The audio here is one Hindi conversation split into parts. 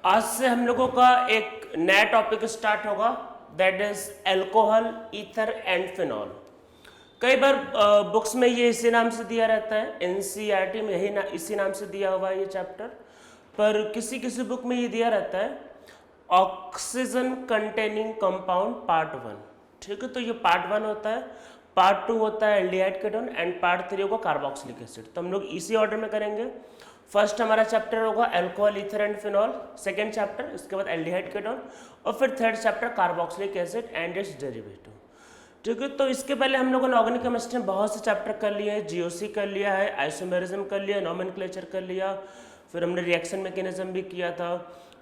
आज से हम लोगों का एक नया टॉपिक स्टार्ट होगा, that is alcohol, ether and phenol. कई बार बुक्स में ये इसी नाम से दिया रहता है, एनसीईआरटी में यही इसी नाम से दिया हुआ है ये चैप्टर, पर किसी किसी बुक में ये दिया रहता है ऑक्सीजन कंटेनिंग कंपाउंड पार्ट 1। ठीक है, तो ये पार्ट 1 होता है, पार्ट 2 होता है एल्डिहाइड कीटोन एंड पार्ट 3 होगा कार्बोक्सिलिक एसिड। तो हम लोग इसी ऑर्डर में करेंगे। फर्स्ट हमारा चैप्टर होगा alcohol, ether and phenol, second chapter, इसके बाद एल्डिहाइड कीटोन, और फिर third chapter carboxylic acid and it's derivative. ठीक है, तो इसके पहले हम लोगों ने ऑर्गेनिक केमिस्ट्री में बहुत से चैप्टर कर लिए हैं, जीओसी कर लिया है, आइसोमेरिज्म कर लिया, नोमेनक्लेचर कर लिया, फिर हमने रिएक्शन मैकेनिज्म भी किया था,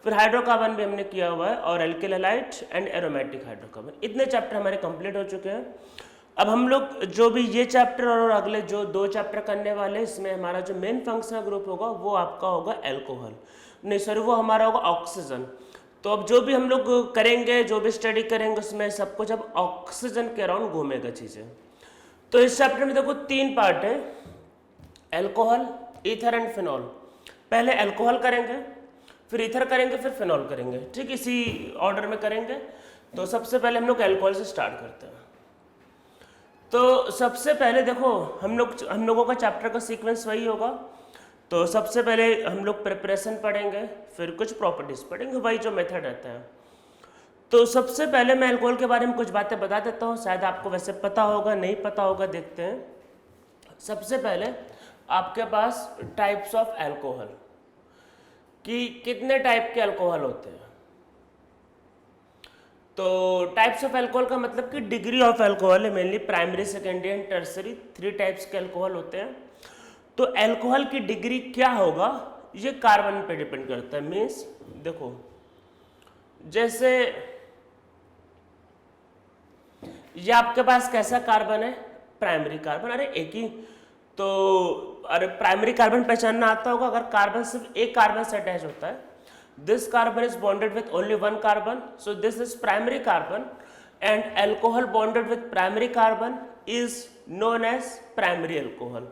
फिर हाइड्रोकार्बन भी हमने किया हुआ है, और alkyl halide and aromatic hydrocarbon. इतने चैप्टर हमारे कंप्लीट हो चुके हैं। अब हम लोग जो भी ये चैप्टर और अगले जो 2 चैप्टर करने वाले, इसमें हमारा जो मेन फंक्शनल ग्रुप होगा वो आपका होगा एल्कोहल, नहीं सॉरी, वो हमारा होगा ऑक्सीजन। तो अब जो भी हम लोग करेंगे, जो भी स्टडी करेंगे, उसमें सब कुछ अब ऑक्सीजन के अराउंड घूमेगा चीज़ें। तो इस चैप्टर में देखो 3 पार्ट है, एल्कोहल, ईथर एंड फिनॉल। पहले एल्कोहल करेंगे, फिर ईथर करेंगे, फिर फिनॉल करेंगे। ठीक, इसी ऑर्डर में करेंगे। तो सबसे पहले हम लोग एल्कोहल से स्टार्ट करते हैं। तो सबसे पहले देखो हम लोगों का चैप्टर का सीक्वेंस वही होगा। तो सबसे पहले हम लोग प्रिपरेशन पढ़ेंगे, फिर कुछ प्रॉपर्टीज पढ़ेंगे, वही जो मेथड रहता है। तो सबसे पहले मैं अल्कोहल के बारे में कुछ बातें बता देता हूँ, शायद आपको वैसे पता होगा, नहीं पता होगा, देखते हैं। सबसे पहले आपके पास टाइप्स ऑफ अल्कोहल, कि कितने टाइप के अल्कोहल होते हैं। तो टाइप्स ऑफ अल्कोहल का मतलब कि डिग्री ऑफ अल्कोहल है, mainly primary, secondary and tertiary, 3 types के अल्कोहल होते हैं। तो अल्कोहल की डिग्री क्या होगा, ये कार्बन पे डिपेंड करता है। मीन्स देखो, जैसे ये आपके पास कैसा कार्बन है, प्राइमरी कार्बन। अरे एक ही तो, अरे प्राइमरी कार्बन पहचानना आता होगा। अगर कार्बन सिर्फ एक कार्बन से अटैच होता है, this carbon is bonded with only one carbon, so this is primary carbon, and alcohol bonded with primary carbon is known as primary alcohol.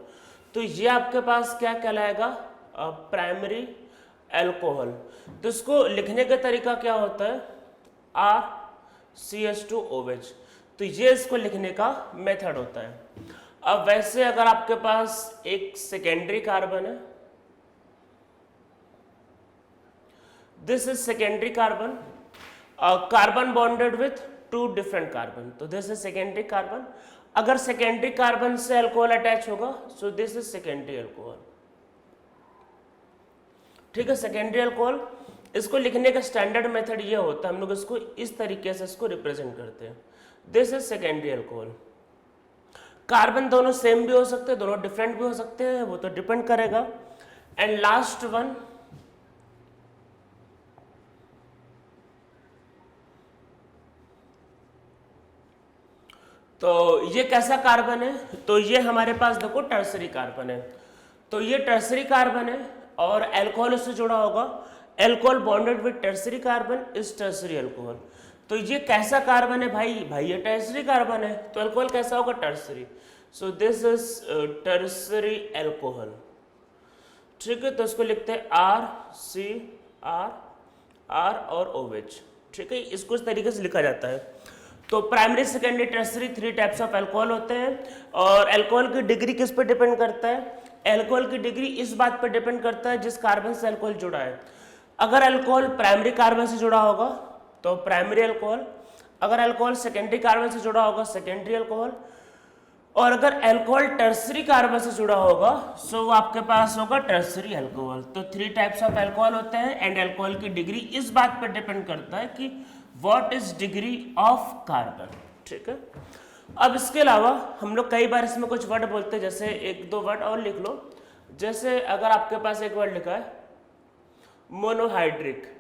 तो ये आपके पास क्या कहलाएगा, प्राइमरी अल्कोहल। तो इसको लिखने का तरीका क्या होता है, RCH2OH। तो ये इसको लिखने का मेथड होता है। अब वैसे अगर आपके पास एक सेकेंडरी कार्बन है, this is secondary carbon, carbon bonded with 2 different carbon, तो this is secondary carbon। अगर secondary carbon से अल्कोहल अटैच होगा, so this is secondary alcohol। ठीक है, secondary alcohol। इसको लिखने का स्टैंडर्ड मेथड ये होता है, हम लोग इसको इस तरीके से इसको रिप्रेजेंट करते हैं, this is secondary alcohol। Carbon दोनों सेम भी हो सकते हैं, दोनों डिफरेंट भी हो सकते हैं, वो तो डिपेंड करेगा। एंड लास्ट वन, तो ये कैसा कार्बन है, तो ये हमारे पास देखो टर्सरी कार्बन है। तो ये टर्सरी कार्बन है और अल्कोहल उससे जुड़ा होगा, alcohol bonded with tertiary carbon is tertiary alcohol. तो ये कैसा कार्बन है भाई, ये टर्सरी कार्बन है, तो अल्कोहल कैसा होगा, tertiary. So this is tertiary alcohol. ठीक है, तो इसको लिखते हैं RCR और OH। ठीक है, इसको इस तरीके से लिखा जाता है। तो primary, secondary, tertiary 3 types of alcohol होते हैं। और अल्कोहल की डिग्री किस पर डिपेंड करता है, अल्कोहल की डिग्री इस बात पर डिपेंड करता है जिस कार्बन से अल्कोहल जुड़ा है। अगर अल्कोहल प्राइमरी कार्बन से जुड़ा होगा तो प्राइमरी अल्कोहल, अगर अल्कोहल सेकेंडरी कार्बन से जुड़ा होगा सेकेंडरी अल्कोहल, और अगर अल्कोहल टर्सरी कार्बन से जुड़ा होगा सो वो आपके पास होगा टर्सरी अल्कोहल। तो 3 टाइप्स ऑफ अल्कोहल होते हैं एंड अल्कोहल की डिग्री इस बात पर डिपेंड करता है कि what is degree of carbon. ठीक है, अब इसके अलावा हम लोग कई बार इसमें कुछ वर्ड बोलते हैं, जैसे 1-2 वर्ड और लिख लो। जैसे अगर आपके पास एक वर्ड लिखा है मोनोहाइड्रिक,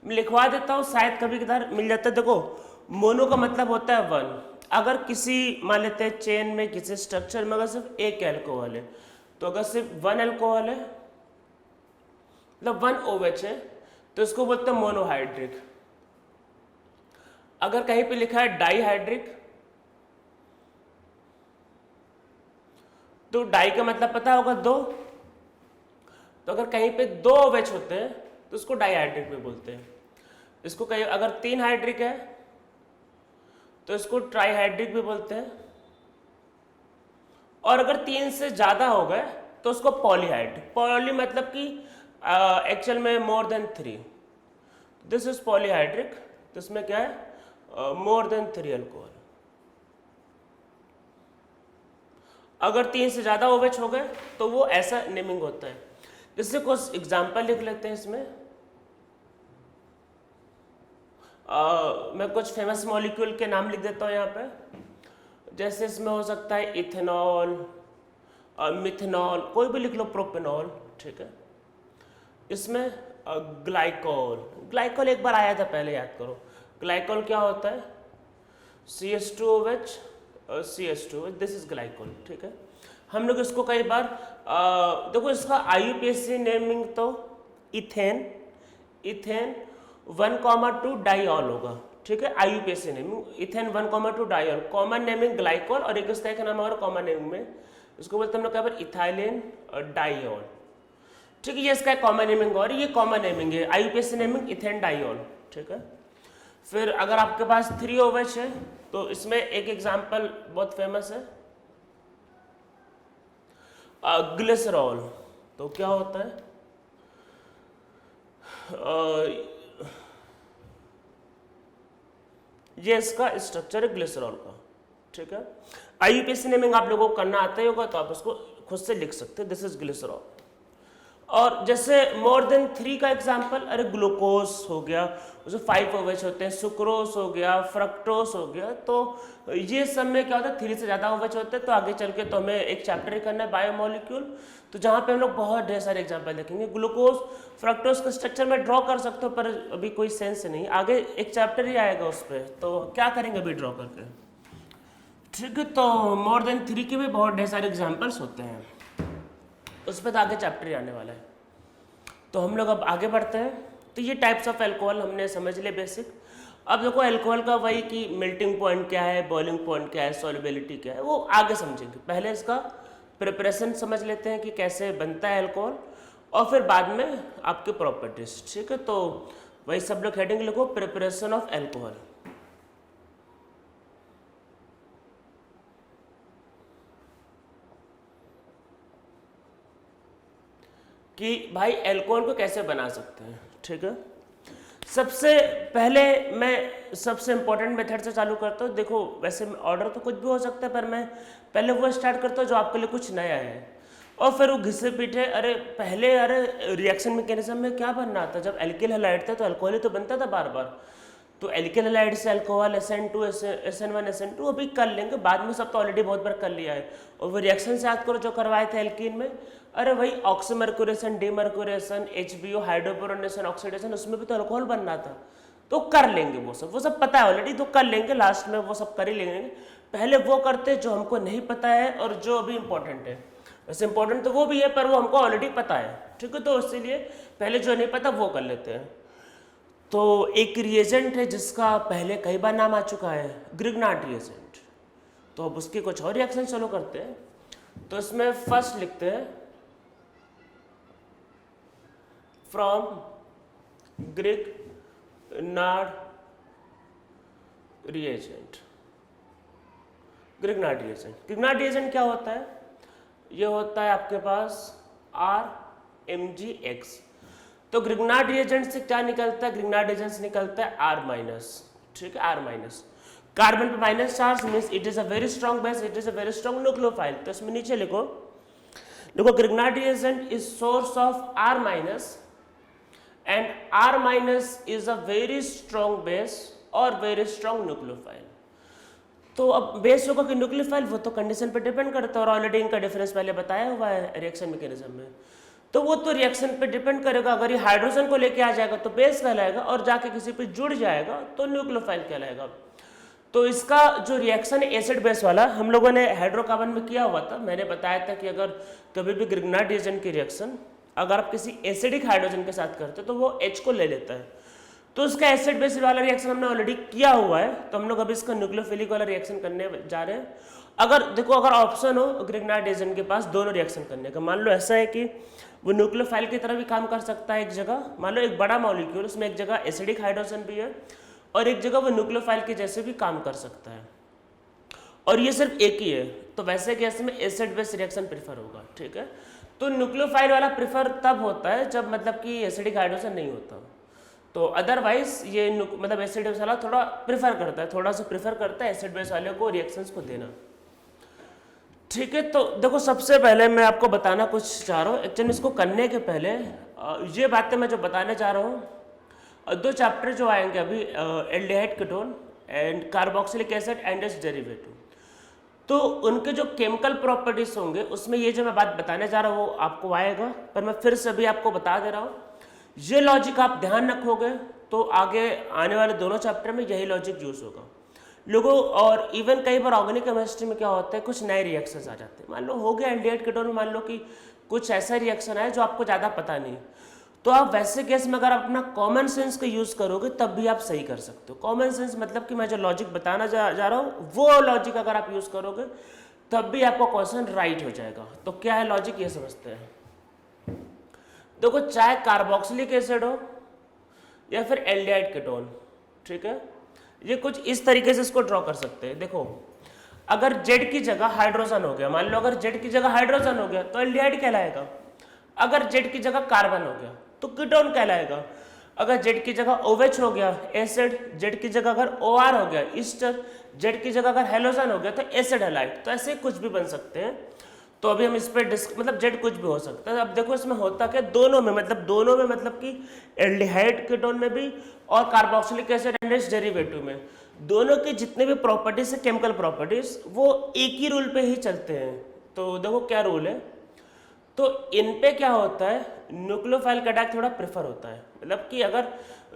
मैं लिखवा देता हूँ, शायद कभी कभार मिल जाता है। देखो, मोनो का मतलब होता है 1। अगर किसी मान लेते हैं चेन में, किसी स्ट्रक्चर में अगर सिर्फ एक अल्कोहल है, तो अगर सिर्फ 1 अल्कोहल है मतलब 1 OH है, तो इसको बोलते हैं मोनोहाइड्रिक। अगर कहीं पे लिखा है डाईहाइड्रिक, तो डाई का मतलब पता होगा 2। तो अगर कहीं पे 2 OH होते हैं तो उसको डाईहाइड्रिक भी बोलते हैं। इसको कई अगर 3 हाइड्रिक है तो इसको ट्राईहाइड्रिक भी बोलते हैं, और अगर 3 से ज़्यादा हो गए तो उसको पॉलीहाइड्रिक। पॉली मतलब कि एक्चुअल में more than 3, this is polyhydric. तो इसमें क्या है, मोर देन 3 अल्कोहल। अगर 3 से ज़्यादा OH हो गए तो वो ऐसा नेमिंग होता है। जैसे कुछ एग्जाम्पल लिख लेते हैं इसमें। मैं कुछ फेमस मॉलिक्यूल के नाम लिख देता हूँ यहाँ पे। जैसे इसमें हो सकता है इथेनॉल, मिथेनॉल, कोई भी लिख लो, प्रोपेनॉल, ठीक है। इसमें ग्लाइकोल, ग्लाइकोल एक बार आया था पहले, याद करो। ग्लाइकोल क्या होता है, CH2OH CH2, this is glycol, ठीक है। हम लोग इसको कई बार देखो इसका IUPAC नेमिंग तो इथेन 1,2 डाइऑल होगा, ठीक है। IUPAC naming ethane 1,2 diol, common naming glycol, और एक इसका नाम है कॉमन नेमिंग में, इसको बोलते हैं हम लोग कई बार इथाइलिन डाइऑल, ठीक है। ये इसका कॉमन नेमिंग, और ये कॉमन नेमिंग है IUPAC नेमिंग इथेन डाइऑल, ठीक है। फिर अगर आपके पास 3 OH है तो इसमें एक एग्जांपल बहुत फेमस है, ग्लिसरॉल। तो क्या होता है, ये इसका स्ट्रक्चर है ग्लिसरॉल का, ठीक है। IUPAC नेमिंग आप लोगों को करना आता ही होगा तो आप उसको खुद से लिख सकते हैं, दिस इज ग्लिसरॉल। और जैसे मोर देन 3 का एग्जांपल, अरे ग्लूकोज हो गया, उसमें 5 OH होते हैं, सुक्रोज हो गया, फ्रक्टोज हो गया। तो ये सब में क्या होता है, 3 से ज़्यादा OH होते हैं। तो आगे चल के तो हमें एक चैप्टर ही करना है बायोमोलिक्यूल, तो जहाँ पे हम लोग बहुत ढेर सारे एग्जांपल देखेंगे। ग्लूकोज फ्रक्टोज का स्ट्रक्चर में ड्रॉ कर सकते हो, पर अभी कोई सेंस नहीं, आगे एक चैप्टर ही आएगा उस पर, तो क्या करेंगे अभी ड्रॉ करके, ठीक है। तो मोर देन 3 के भी बहुत ढेर सारे एग्जाम्पल्स होते हैं, उस पर तो आगे चैप्टर ही आने वाला है। तो हम लोग अब आगे बढ़ते हैं। तो ये टाइप्स ऑफ अल्कोहल हमने समझ लिया बेसिक। अब देखो अल्कोहल का वही कि मेल्टिंग पॉइंट क्या है, बॉइलिंग पॉइंट क्या है, सॉल्युबिलिटी क्या है, वो आगे समझेंगे। पहले इसका प्रिपरेशन समझ लेते हैं कि कैसे बनता है अल्कोहल, और फिर बाद में आपके प्रॉपर्टीज, ठीक है। तो वही सब लोग हेडिंग लिखो, प्रिपरेशन ऑफ अल्कोहल। कि भाई अल्कोहल को कैसे बना सकते हैं, ठीक है। सबसे पहले मैं सबसे इम्पोर्टेंट मेथड से चालू करता हूँ। देखो वैसे ऑर्डर तो कुछ भी हो सकता है, पर मैं पहले वो स्टार्ट करता हूँ जो आपके लिए कुछ नया है, और फिर वो घिसे पीछे। अरे रिएक्शन मैकेनिज्म में क्या बनना था, जब एल्किल हैलाइड था तो अल्कोहल ही तो बनता था बार बार। तो एल्किल हैलाइड से अल्कोहल SN2 SN1 SN2 अभी कर लेंगे, बाद में सब तो ऑलरेडी बहुत बार कर लिया है। और वो रिएक्शन से याद करो जो करवाए थे एल्कीन में, अरे वही ऑक्सीमर्क्यूरेशन, डीमर्क्यूरेशन, HBO, हाइड्रोपोरोनेशन, ऑक्सीडेशन, उसमें भी तो अल्कोहल बनना था। तो कर लेंगे वो सब पता है ऑलरेडी, तो कर लेंगे, लास्ट में वो सब कर ही लेंगे। पहले वो करते जो हमको नहीं पता है और जो अभी इंपॉर्टेंट है। वैसे इंपॉर्टेंट तो वो भी है, पर वो हमको ऑलरेडी पता है, ठीक है। तो इसीलिए पहले जो नहीं पता वो कर लेते हैं। तो एक रिएजेंट है जिसका पहले कई बार नाम आ चुका है, ग्रिग्नार्ड रिएजेंट। तो अब उसके कुछ और रिएक्शन चालू करते हैं। तो इसमें फर्स्ट लिखते हैं from Grignard reagent. Grignard reagent क्या होता है, ये होता है आपके पास RMgX। तो ग्रिग्नार्ड रिएजेंट से क्या निकलता है, ग्रिग्नार्ड रिएजेंट से निकलता है R-, ठीक है, R-। कार्बन पे minus charge means it is a very strong base, it is a very strong nucleophile. तो इसमें नीचे लिखो, देखो Grignard reagent is source of R- and R- is a very strong base और वेरी स्ट्रॉन्ग न्यूक्लियोफाइल। तो अब बेस होगा कि न्यूक्लियोफाइल, वो तो कंडीशन पे डिपेंड करता है, और ऑलरेडी इनका डिफरेंस पहले बताया हुआ है रिएक्शन मैकेनिज्म में। तो वो तो रिएक्शन पे डिपेंड करेगा, अगर ये हाइड्रोजन को लेके आ जाएगा तो बेस कहलाएगा, और जाके किसी पे जुड़ जाएगा तो न्यूक्लियोफाइल कहलाएगा। तो इसका जो रिएक्शन है एसिड बेस वाला, हम लोगों ने हाइड्रोकार्बन में किया हुआ था। मैंने बताया था कि अगर कभी भी ग्रिग्नार्ड रिएजेंट की रिएक्शन अगर आप किसी एसिडिक हाइड्रोजन के साथ करते हो तो वो H को ले लेता है। तो उसका एसिड बेसिस वाला रिएक्शन हमने ऑलरेडी किया हुआ है, तो हम लोग अभी इसका न्यूक्लियोफिलिक वाला रिएक्शन करने जा रहे हैं। अगर देखो, अगर ऑप्शन हो ग्रिग्नार्ड एजेंट के पास दोनों रिएक्शन करने का, मान लो ऐसा है कि वो न्यूक्लियोफाइल की तरह भी काम कर सकता है एक जगह, मान लो एक बड़ा मॉलिक्यूल, उसमें एक जगह एसिडिक हाइड्रोजन भी है और एक जगह वो न्यूक्लियोफाइल के जैसे भी काम कर सकता है, और ये सिर्फ एक ही है, तो वैसे केस में एसिड बेस रिएक्शन प्रेफर होगा। ठीक है, तो न्यूक्लियोफाइल वाला प्रेफर तब होता है जब मतलब कि एसिडिक हाइड्रोजन नहीं होता, तो अदरवाइज ये मतलब एसिड बेस वाला थोड़ा प्रेफर करता है, थोड़ा सा प्रेफर करता है एसिड बेस वाले को रिएक्शंस को देना। ठीक है, तो देखो सबसे पहले मैं आपको बताना कुछ चाह रहा हूँ, एक्चुअली इसको करने के पहले ये बातें मैं जो बताने जा रहा हूँ, दो चैप्टर जो आएंगे अभी, aldehyde ketone and carboxylic acid and it's derivative, तो उनके जो केमिकल प्रॉपर्टीज होंगे उसमें ये जो मैं बात बताने जा रहा हूँ वो आपको आएगा, पर मैं फिर से भी आपको बता दे रहा हूँ, ये लॉजिक आप ध्यान रखोगे तो आगे आने वाले दोनों चैप्टर में यही लॉजिक यूज होगा लोगों। और इवन कई बार ऑर्गेनिक केमिस्ट्री में क्या होता है, कुछ नए रिएक्शंस आ जाते हैं, मान लो हो गया एल्डिहाइड कीटोन में, मान लो कि कुछ ऐसा रिएक्शन है जो आपको ज़्यादा पता नहीं, तो आप वैसे केस में अगर अपना कॉमन सेंस का यूज़ करोगे तब भी आप सही कर सकते हो। कॉमन सेंस मतलब कि मैं जो लॉजिक बताना जा रहा हूँ वो लॉजिक अगर आप यूज़ करोगे तब भी आपका क्वेश्चन राइट हो जाएगा। तो क्या है लॉजिक, ये समझते हैं। देखो, चाहे कार्बोक्सिलिक एसिड हो या फिर एल्डिहाइड कीटोन, ठीक है, ये कुछ इस तरीके से इसको ड्रॉ कर सकते हैं। देखो, अगर जेड की जगह हाइड्रोजन हो गया, मान लो अगर जेड की जगह हाइड्रोजन हो गया तो एल्डिहाइड कहलाएगा, अगर जेड की जगह कार्बन हो गया तो कीटोन कहलाएगा, अगर जेड की जगह OH हो गया एसिड, जेड की जगह अगर OR हो गया ईस्टर, जेड की जगह अगर हेलोजन हो गया तो एसिड हैलाइड, तो ऐसे कुछ भी बन सकते हैं। तो अभी हम इस पर मतलब जेड कुछ भी हो सकता है। अब देखो इसमें होता क्या, दोनों में मतलब कि एल्डिहाइड कीटोन में भी और carboxylic acid and it's derivative में, दोनों की जितने भी प्रॉपर्टीज है केमिकल प्रॉपर्टीज वो एक ही रूल पे ही चलते हैं। तो देखो क्या रूल है, तो इन पे क्या होता है, न्यूक्लियोफाइल का अटैक थोड़ा प्रेफर होता है, मतलब कि अगर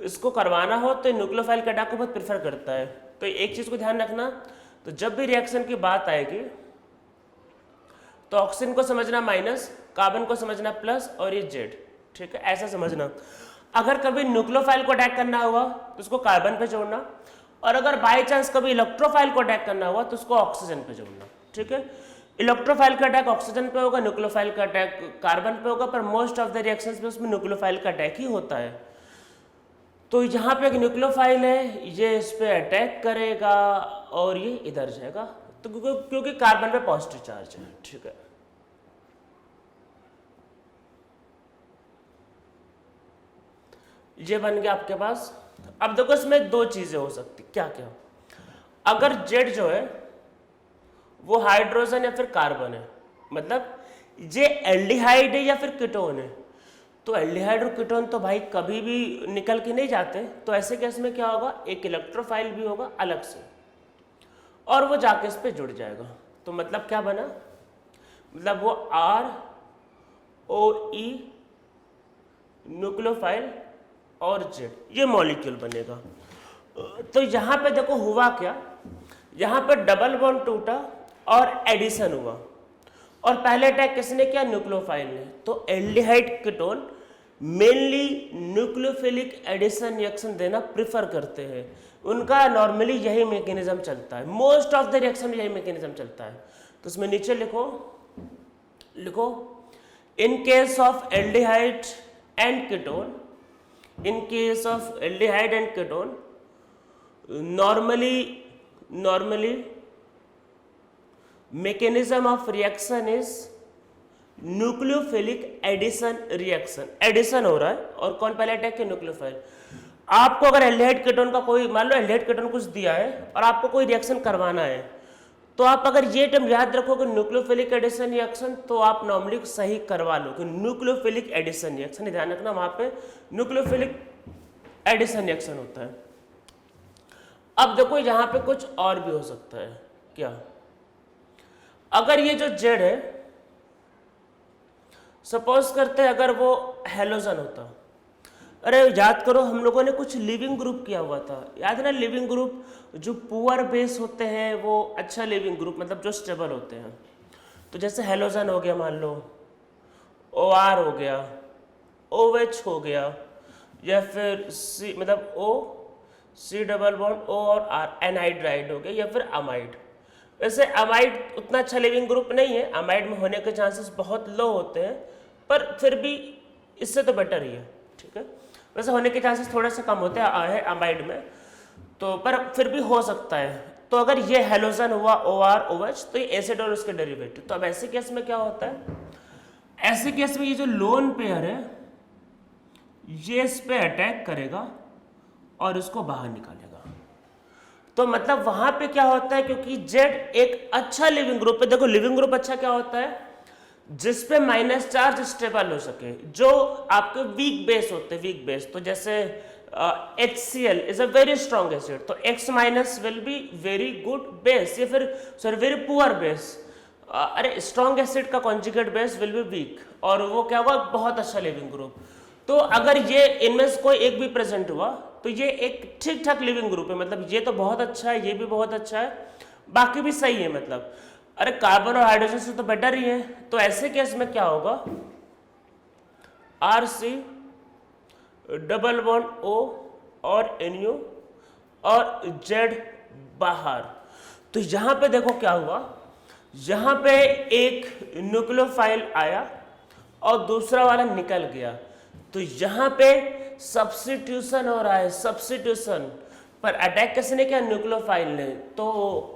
इसको करवाना हो तो न्यूक्लियोफाइल का अटैक को बहुत प्रेफर करता है। तो एक चीज़ को ध्यान रखना, तो जब भी रिएक्शन की बात आएगी तो ऑक्सीजन को समझना माइनस, कार्बन को समझना प्लस और ये जेड, ठीक है, ऐसा समझना। अगर कभी न्यूक्लियोफाइल को अटैक करना हुआ तो उसको कार्बन पे जोड़ना, और अगर बाई चांस कभी इलेक्ट्रोफाइल को अटैक करना हुआ तो उसको ऑक्सीजन पे जोड़ना। ठीक है, इलेक्ट्रोफाइल का अटैक ऑक्सीजन पे होगा, न्यूक्लियोफाइल का अटैक कार्बन पे होगा, पर मोस्ट ऑफ द रिएक्शंस में उसमें न्यूक्लियोफाइल का अटैक ही होता है। तो यहाँ पे एक न्यूक्लियोफाइल है, ये इस पे अटैक करेगा और ये इधर जाएगा, तो क्योंकि कार्बन पे पॉजिटिव चार्ज है। ठीक है, ये बन गया आपके पास। अब देखो इसमें दो चीजें हो सकती, क्या क्या, अगर जेड जो है वो हाइड्रोजन या फिर कार्बन है, मतलब ये एल्डिहाइड है या फिर कीटोन है, तो एल्डिहाइड और कीटोन तो भाई कभी भी निकल के नहीं जाते, तो ऐसे केस में क्या होगा, एक इलेक्ट्रोफाइल भी होगा अलग से और वो जाके इस पे जुड़ जाएगा। तो मतलब क्या बना, मतलब वो ROE न्यूक्लियोफाइल और जेड ये मॉलिक्यूल बनेगा। तो यहाँ पे देखो हुआ क्या, यहाँ पे डबल बॉन्ड टूटा और एडिशन हुआ, और पहले अटैक किसने किया, न्यूक्लियोफाइल ने। तो aldehyde ketone mainly nucleophilic addition reaction देना प्रिफर करते हैं, उनका नॉर्मली यही मैकेनिज्म चलता है, मोस्ट ऑफ द रिएक्शन में यही मैकेनिज्म चलता है। तो उसमें नीचे लिखो in case of aldehyde and ketone, in case of aldehyde and ketone normally mechanism of reaction is nucleophilic addition reaction, addition हो रहा है और कौन पहले अटैक किया, न्यूक्लियोफाइल। आपको अगर एल्डिहाइड कीटोन का कोई, मान लो एल्डिहाइड कीटोन कुछ दिया है और आपको कोई रिएक्शन करवाना है, तो आप अगर ये टर्म याद रखोगे न्यूक्लियोफिलिक एडिशन रिएक्शन, तो आप नॉर्मली सही करवा लो कि न्यूक्लियोफिलिक एडिशन रिएक्शन, ध्यान रखना वहां पे न्यूक्लियोफिलिक एडिशन रिएक्शन होता है। अब देखो यहाँ पे कुछ और भी हो सकता है, क्या, अगर ये जो जेड है, सपोज करते हैं अगर वो हेलोजन होता, अरे याद करो हम लोगों ने कुछ लिविंग ग्रुप किया हुआ था, याद है ना, लिविंग ग्रुप जो पुअर बेस होते हैं वो अच्छा लिविंग ग्रुप मतलब जो स्टेबल होते हैं। तो जैसे हेलोजन हो गया, मान लो OR हो गया, OH हो गया, या फिर सी मतलब O C double bond O और R, एनहाइड्राइड हो गया, या फिर अमाइड। वैसे अमाइड उतना अच्छा लिविंग ग्रुप नहीं है, अमाइड में होने के चांसेस बहुत लो होते हैं, पर फिर भी इससे तो बेटर ही है, ठीक है। वैसे होने के चांसेस थोड़े से कम होते हैं अमाइड में, तो पर फिर भी हो सकता है। तो अगर ये हेलोजन हुआ OR OH तो ये एसिड और उसके डेरिवेटिव। तो अब ऐसे केस में क्या होता है, ऐसे केस में ये जो लोन पेयर है ये इस पे अटैक करेगा और इसको बाहर निकालेगा। तो मतलब वहां पे क्या होता है, क्योंकि जेड एक अच्छा लिविंग ग्रुप है। देखो लिविंग ग्रुप अच्छा क्या होता है, जिसपे माइनस चार्ज स्टेबल हो सके, जो आपके वीक बेस होते हैं, वीक बेस। तो जैसे HCl is a very strong acid, तो X minus will be very good base, या फिर सॉरी वेरी पुअर बेस। अरे स्ट्रॉन्ग एसिड का conjugate base will be weak, और वो क्या होगा, बहुत अच्छा लिविंग ग्रुप। तो अगर ये इनमें से कोई एक भी प्रेजेंट हुआ तो ये एक ठीक ठाक लिविंग ग्रुप है, मतलब ये तो बहुत अच्छा है, ये भी बहुत अच्छा है, बाकी भी सही है। मतलब अरे कार्बन और हाइड्रोजन से तो बेटर ही है। तो ऐसे केस में क्या होगा, RC डबल बॉन्ड O और NU और Z बाहर। तो यहां पे देखो क्या हुआ, यहां पे एक न्यूक्लियोफाइल आया और दूसरा वाला निकल गया। तो यहां पे सब्स्टिट्यूशन हो रहा है, सब्स्टिट्यूशन पर अटैक किसने ने किया, न्यूक्लियोफाइल ने। तो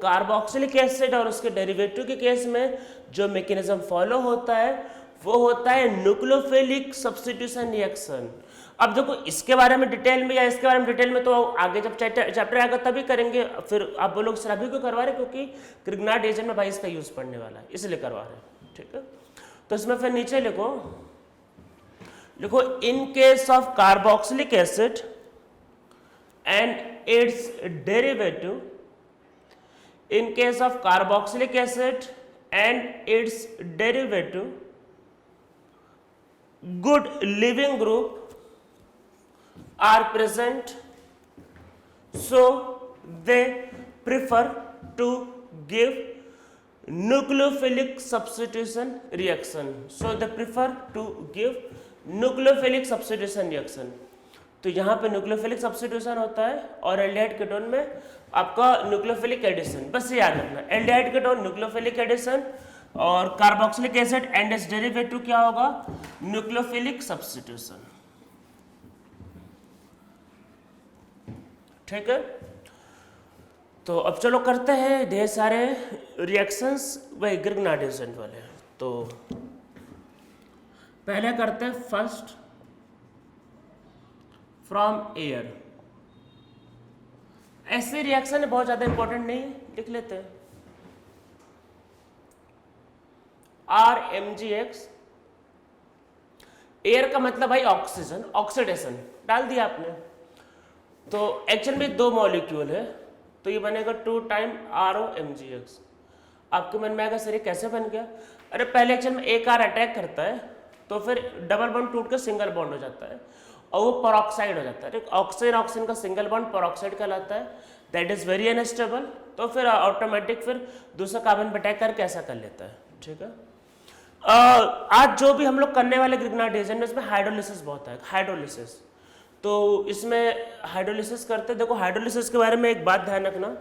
कार्बोक्सिलिक एसिड और उसके डेरिवेटिव के केस में जो मैकेनिज्म फॉलो होता है वो होता है न्यूक्लियोफिलिक सब्स्टिट्यूशन रिएक्शन। अब देखो इसके बारे में डिटेल में, या इसके बारे में डिटेल में तो आगे जब चैप्टर आएगा तभी करेंगे। फिर आप बोलोगे सर अभी क्यों करवा रहे, क्योंकि ग्रिग्नार्ड एजेंट में भाई इसका यूज पढ़ने वाला है, इसलिए करवा रहे हैं, ठीक है। तो इसमें फिर नीचे लिखो in case of carboxylic acid and it's derivative, in case of carboxylic acid and it's derivative, good living group are present, so they prefer to give nucleophilic substitution reaction. So they prefer to give nucleophilic substitution reaction. तो यहाँ पे न्यूक्लियोफिलिक सब्स्टिट्यूशन होता है और एल्डिहाइड कीटोन में आपका न्यूक्लियोफिलिक एडिशन। बस ये याद रखना, एल्डिहाइड कीटोन न्यूक्लियोफिलिक एडिशन और carboxylic acid and it's derivative क्या होगा, न्यूक्लियोफिलिक सब्स्टिट्यूशन, ठीक है। तो अब चलो करते हैं ढेर सारे रिएक्शंस वही ग्रिग्नार्ड एजेंट वाले। तो पहले करते हैं फर्स्ट फ्रॉम एयर। ऐसे रिएक्शन है, बहुत ज्यादा इंपॉर्टेंट नहीं है, लिख लेते हैं RMgX। एयर का मतलब भाई ऑक्सीजन, ऑक्सीडेशन डाल दिया आपने। तो एक्चुअल में दो मॉलिक्यूल है, तो ये बनेगा 2 टाइम ROMgX। आपके मन में आएगा सर ये कैसे बन गया, अरे पहले एक्चुअल में एक R अटैक करता है तो फिर डबल बॉन्ड टूट के सिंगल बॉन्ड हो जाता है और वो पेरोक्साइड हो जाता है। ऑक्सीजन ऑक्सीजन का सिंगल बॉन्ड पेरोक्साइड कहलाता है, दैट इज वेरी अनस्टेबल। तो फिर ऑटोमेटिक फिर दूसरा कार्बन पे अटैक करके ऐसा कर लेता है, ठीक है। आज जो भी हम लोग करने वाले ग्रिग्नार्ड एजेंट में इसमें हाइड्रोलिसिस बहुत है, हाइड्रोलिसिस। तो इसमें हाइड्रोलिसिस करते, देखो हाइड्रोलिसिस के बारे में एक बात ध्यान रखना,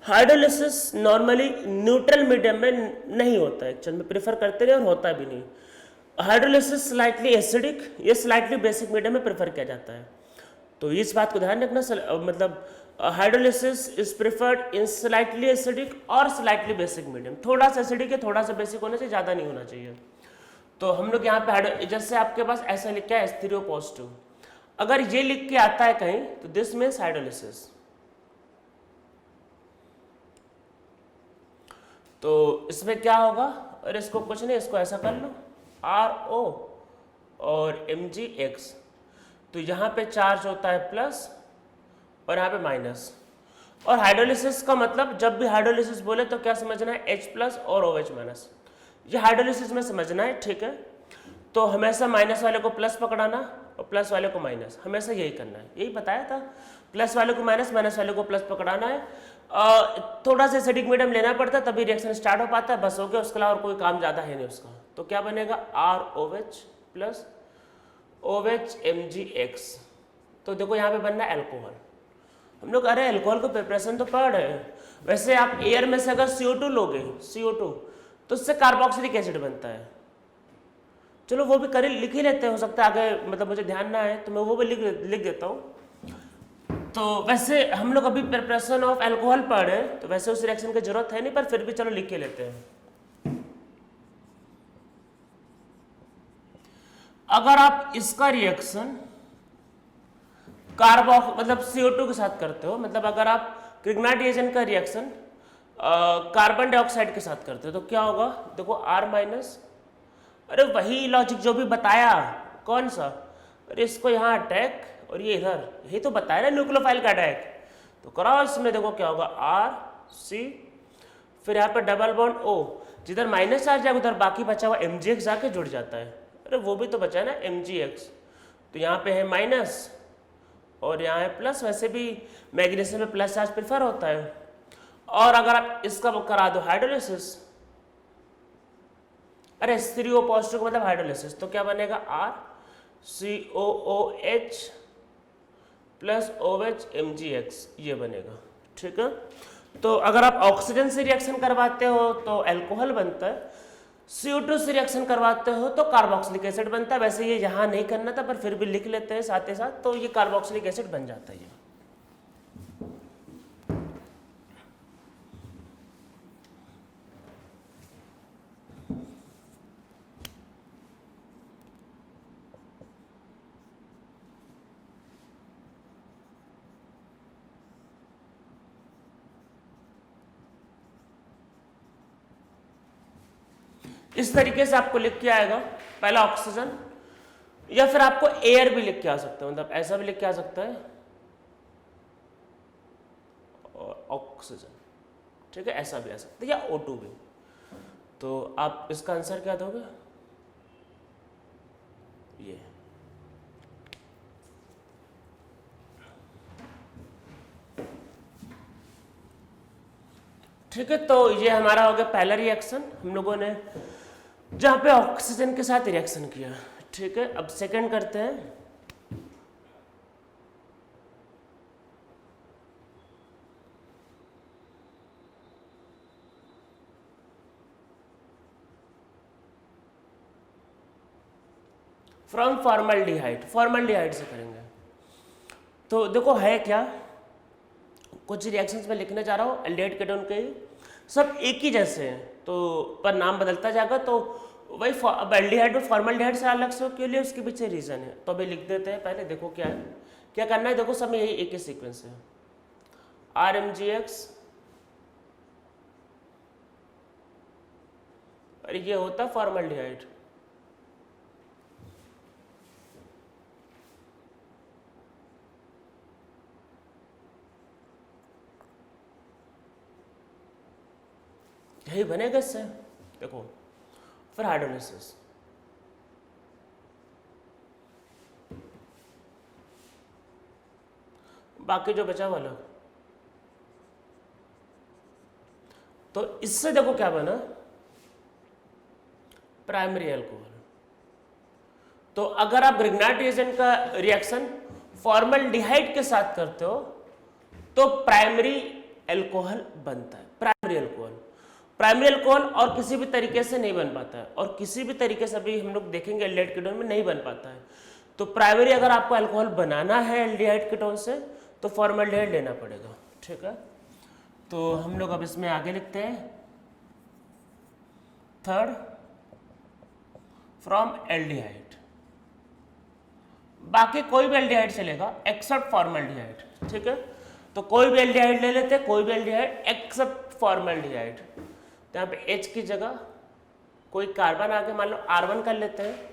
हाइड्रोलिसिस नॉर्मली न्यूट्रल मीडियम में नहीं होता है, एक्चुअल में प्रेफर करते नहीं और होता भी नहीं। हाइड्रोलिसिस स्लाइटली एसिडिक, ये स्लाइटली बेसिक मीडियम में प्रेफर किया जाता है। तो इस बात को ध्यान रखना, मतलब hydrolysis is preferred in slightly acidic और स्लाइटली बेसिक मीडियम। थोड़ा सा एसिडिक है, थोड़ा सा बेसिक होना चाहिए, ज़्यादा नहीं होना चाहिए। तो हम लोग यहाँ पे जैसे आपके पास ऐसा लिख के H3O पॉजिटिव, अगर ये लिख के आता है कहीं तो दिस मीन्स हाइड्रोलिसिस। तो इसमें क्या होगा, और इसको कुछ नहीं, इसको ऐसा कर लो RO और MgX। तो यहाँ पे चार्ज होता है प्लस और यहाँ पे माइनस। और हाइड्रोलिसिस का मतलब जब भी हाइड्रोलिसिस बोले तो क्या समझना है, H प्लस और OH माइनस, ये हाइड्रोलिसिस में समझना है, ठीक है। तो हमेशा माइनस वाले को प्लस पकड़ाना और प्लस वाले को माइनस, हमेशा यही करना है, यही बताया था। प्लस वाले को माइनस, माइनस वाले को प्लस पकड़ाना है। थोड़ा सा एसिडिक मीडियम लेना पड़ता है तभी रिएक्शन स्टार्ट हो पाता है, बस हो गया, उसके अलावा और कोई काम ज़्यादा है नहीं उसका। तो क्या बनेगा ROH प्लस OH MgX, तो देखो यहाँ पे बनना है अल्कोहल। हम लोग अरे अल्कोहल को प्रिपरेशन तो पढ़ रहे हैं। वैसे आप एयर में से अगर CO2 लोगे, CO2, तो उससे कार्बोक्सिलिक एसिड बनता है। चलो वो भी कर लिख ही लेते हैं, हो सकता है आगे मतलब मुझे ध्यान ना आए तो मैं वो भी लिख देता हूँ। तो वैसे हम लोग अभी प्रिपरेशन ऑफ अल्कोहल पढ़ रहे हैं, तो वैसे उस रिएक्शन की जरूरत है नहीं, पर फिर भी चलो लिख के लेते हैं। अगर आप इसका रिएक्शन मतलब CO2 के साथ करते हो, मतलब अगर आप ग्रिग्नार्ड रिएजेंट का रिएक्शन कार्बन डाइऑक्साइड के साथ करते हो तो क्या होगा? देखो R-, अरे वही लॉजिक जो भी बताया, कौन सा? अरे इसको यहाँ अटैक और ये इधर, यही तो बताया ना न्यूक्लियोफाइल का अटैक। तो क्रॉस में देखो क्या होगा, R-C, फिर यहाँ पे डबल बॉन्ड O, जिधर माइनस आ जाएगा उधर बाकी बचा हुआ MgX आके जुड़ जाता है। अरे वो भी तो बचा है ना MgX, तो यहाँ पे है माइनस और यहाँ है प्लस। वैसे भी मैग्नीशियम में प्लस चार्ज प्रेफर होता है। और अगर आप इसका करा दो हाइड्रोलिसिस, अरे स्टीरियो पॉजिटिव मतलब हाइड्रोलिसिस, तो क्या बनेगा? RCOOH प्लस OH MgX, ये बनेगा। ठीक है, तो अगर आप ऑक्सीजन से रिएक्शन करवाते हो तो अल्कोहल बनता है, CO2 से रिएक्शन करवाते हो तो कार्बोक्सिलिक एसिड बनता है। वैसे ये यहाँ नहीं करना था पर फिर भी लिख लेते हैं साथ ही साथ, तो ये कार्बोक्सिलिक एसिड बन जाता है ये। इस तरीके से आपको लिख के आएगा, पहला ऑक्सीजन, या फिर आपको एयर भी लिख के आ सकता है, मतलब ऐसा भी लिख के आ सकता है और ऑक्सीजन। ठीक है, ऐसा भी आ सकता है, या O2 भी। तो आप इसका आंसर क्या दोगे? ये। ठीक है, तो ये हमारा हो गया पहला रिएक्शन, हम लोगों ने जहां पे ऑक्सीजन के साथ रिएक्शन किया। ठीक है, अब सेकंड करते हैं। फ्रॉम फॉर्मल्डिहाइड, फॉर्मल्डिहाइड से करेंगे। तो देखो है क्या, कुछ रिएक्शंस में लिखने जा रहा हूँ एल्डिहाइड कीटोन के सब एक ही जैसे हैं, तो पर नाम बदलता जाएगा। तो वही अब एल्डिहाइड और फॉर्मल्डिहाइड से अलग से के लिए उसके पीछे रीजन है, तो अभी लिख देते हैं। पहले देखो क्या है, क्या करना है। देखो सब में यही एक ही सीक्वेंस है, RMgX और ये होता है फॉर्मल्डिहाइड। यही बनेगा इससे। देखो फिर हाइड्रोलिसिस, बाकी जो बचा वो अलग। तो इससे देखो क्या बना, प्राइमरी अल्कोहल। तो अगर आप ग्रिग्नार्ड रिएजेंट का रिएक्शन फॉर्मल्डिहाइड के साथ करते हो तो प्राइमरी अल्कोहल बनता है, प्राइमरी अल्कोहल। प्राइमरी अल्कोहल और किसी भी तरीके से नहीं बन पाता है, और किसी भी तरीके से अभी हम लोग देखेंगे एल्डिहाइड कीटोन में नहीं बन पाता है। तो प्राइमरी अगर आपको अल्कोहल बनाना है एल्डिहाइड कीटोन से तो फॉर्मल्डिहाइड लेना पड़ेगा। ठीक है, तो हम लोग अब इसमें आगे लिखते हैं थर्ड फ्रॉम एल्डिहाइड। बाकी कोई भी एल्डिहाइड चलेगा एक्सेप्ट फॉर्मल्डिहाइड। ठीक है, तो कोई भी एल्डिहाइड ले लेते हैं, कोई भी एल्डिहाइड एक्सेप्ट फॉर्मल्डिहाइड। तो यहाँ पे H की जगह कोई कार्बन आके मान लो R1 कर लेते हैं।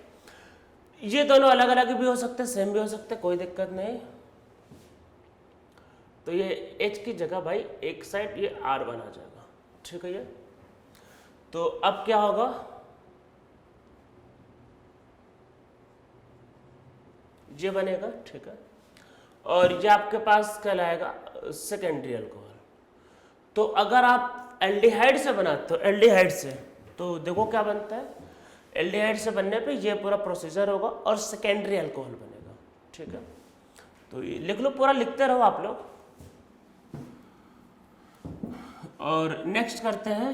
ये दोनों अलग अलग भी हो सकते हैं, सेम भी हो सकते हैं, कोई दिक्कत नहीं। तो ये H की जगह भाई एक साइड ये R1 आ जाएगा। ठीक है, ये तो अब क्या होगा, ये बनेगा। ठीक है, और ये आपके पास कहलाएगा सेकेंडरी अल्कोहल। तो अगर आप एल्डिहाइड से बनाते हो, एल्डिहाइड से, तो देखो क्या बनता है, एल्डिहाइड से बनने पे ये पूरा प्रोसीजर होगा और सेकेंडरी अल्कोहल बनेगा। ठीक है, तो ये लिख लो, पूरा लिखते रहो आप लोग। और नेक्स्ट करते हैं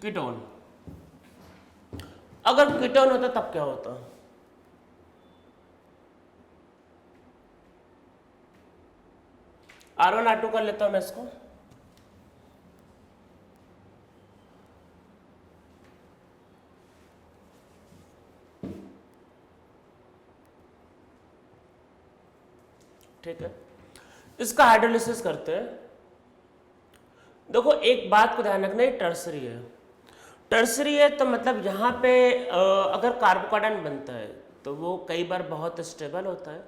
कीटोन। अगर कीटोन होता तब क्या होता? R1 R2 कर लेता हूं मैं इसको। ठीक है, इसका हाइड्रोलिसिस करते हैं। देखो एक बात को ध्यान रखना, ये टर्सरी है। टर्सरी है तो मतलब यहाँ पे अगर कार्बोकार्बन बनता है तो वो कई बार बहुत स्टेबल होता है,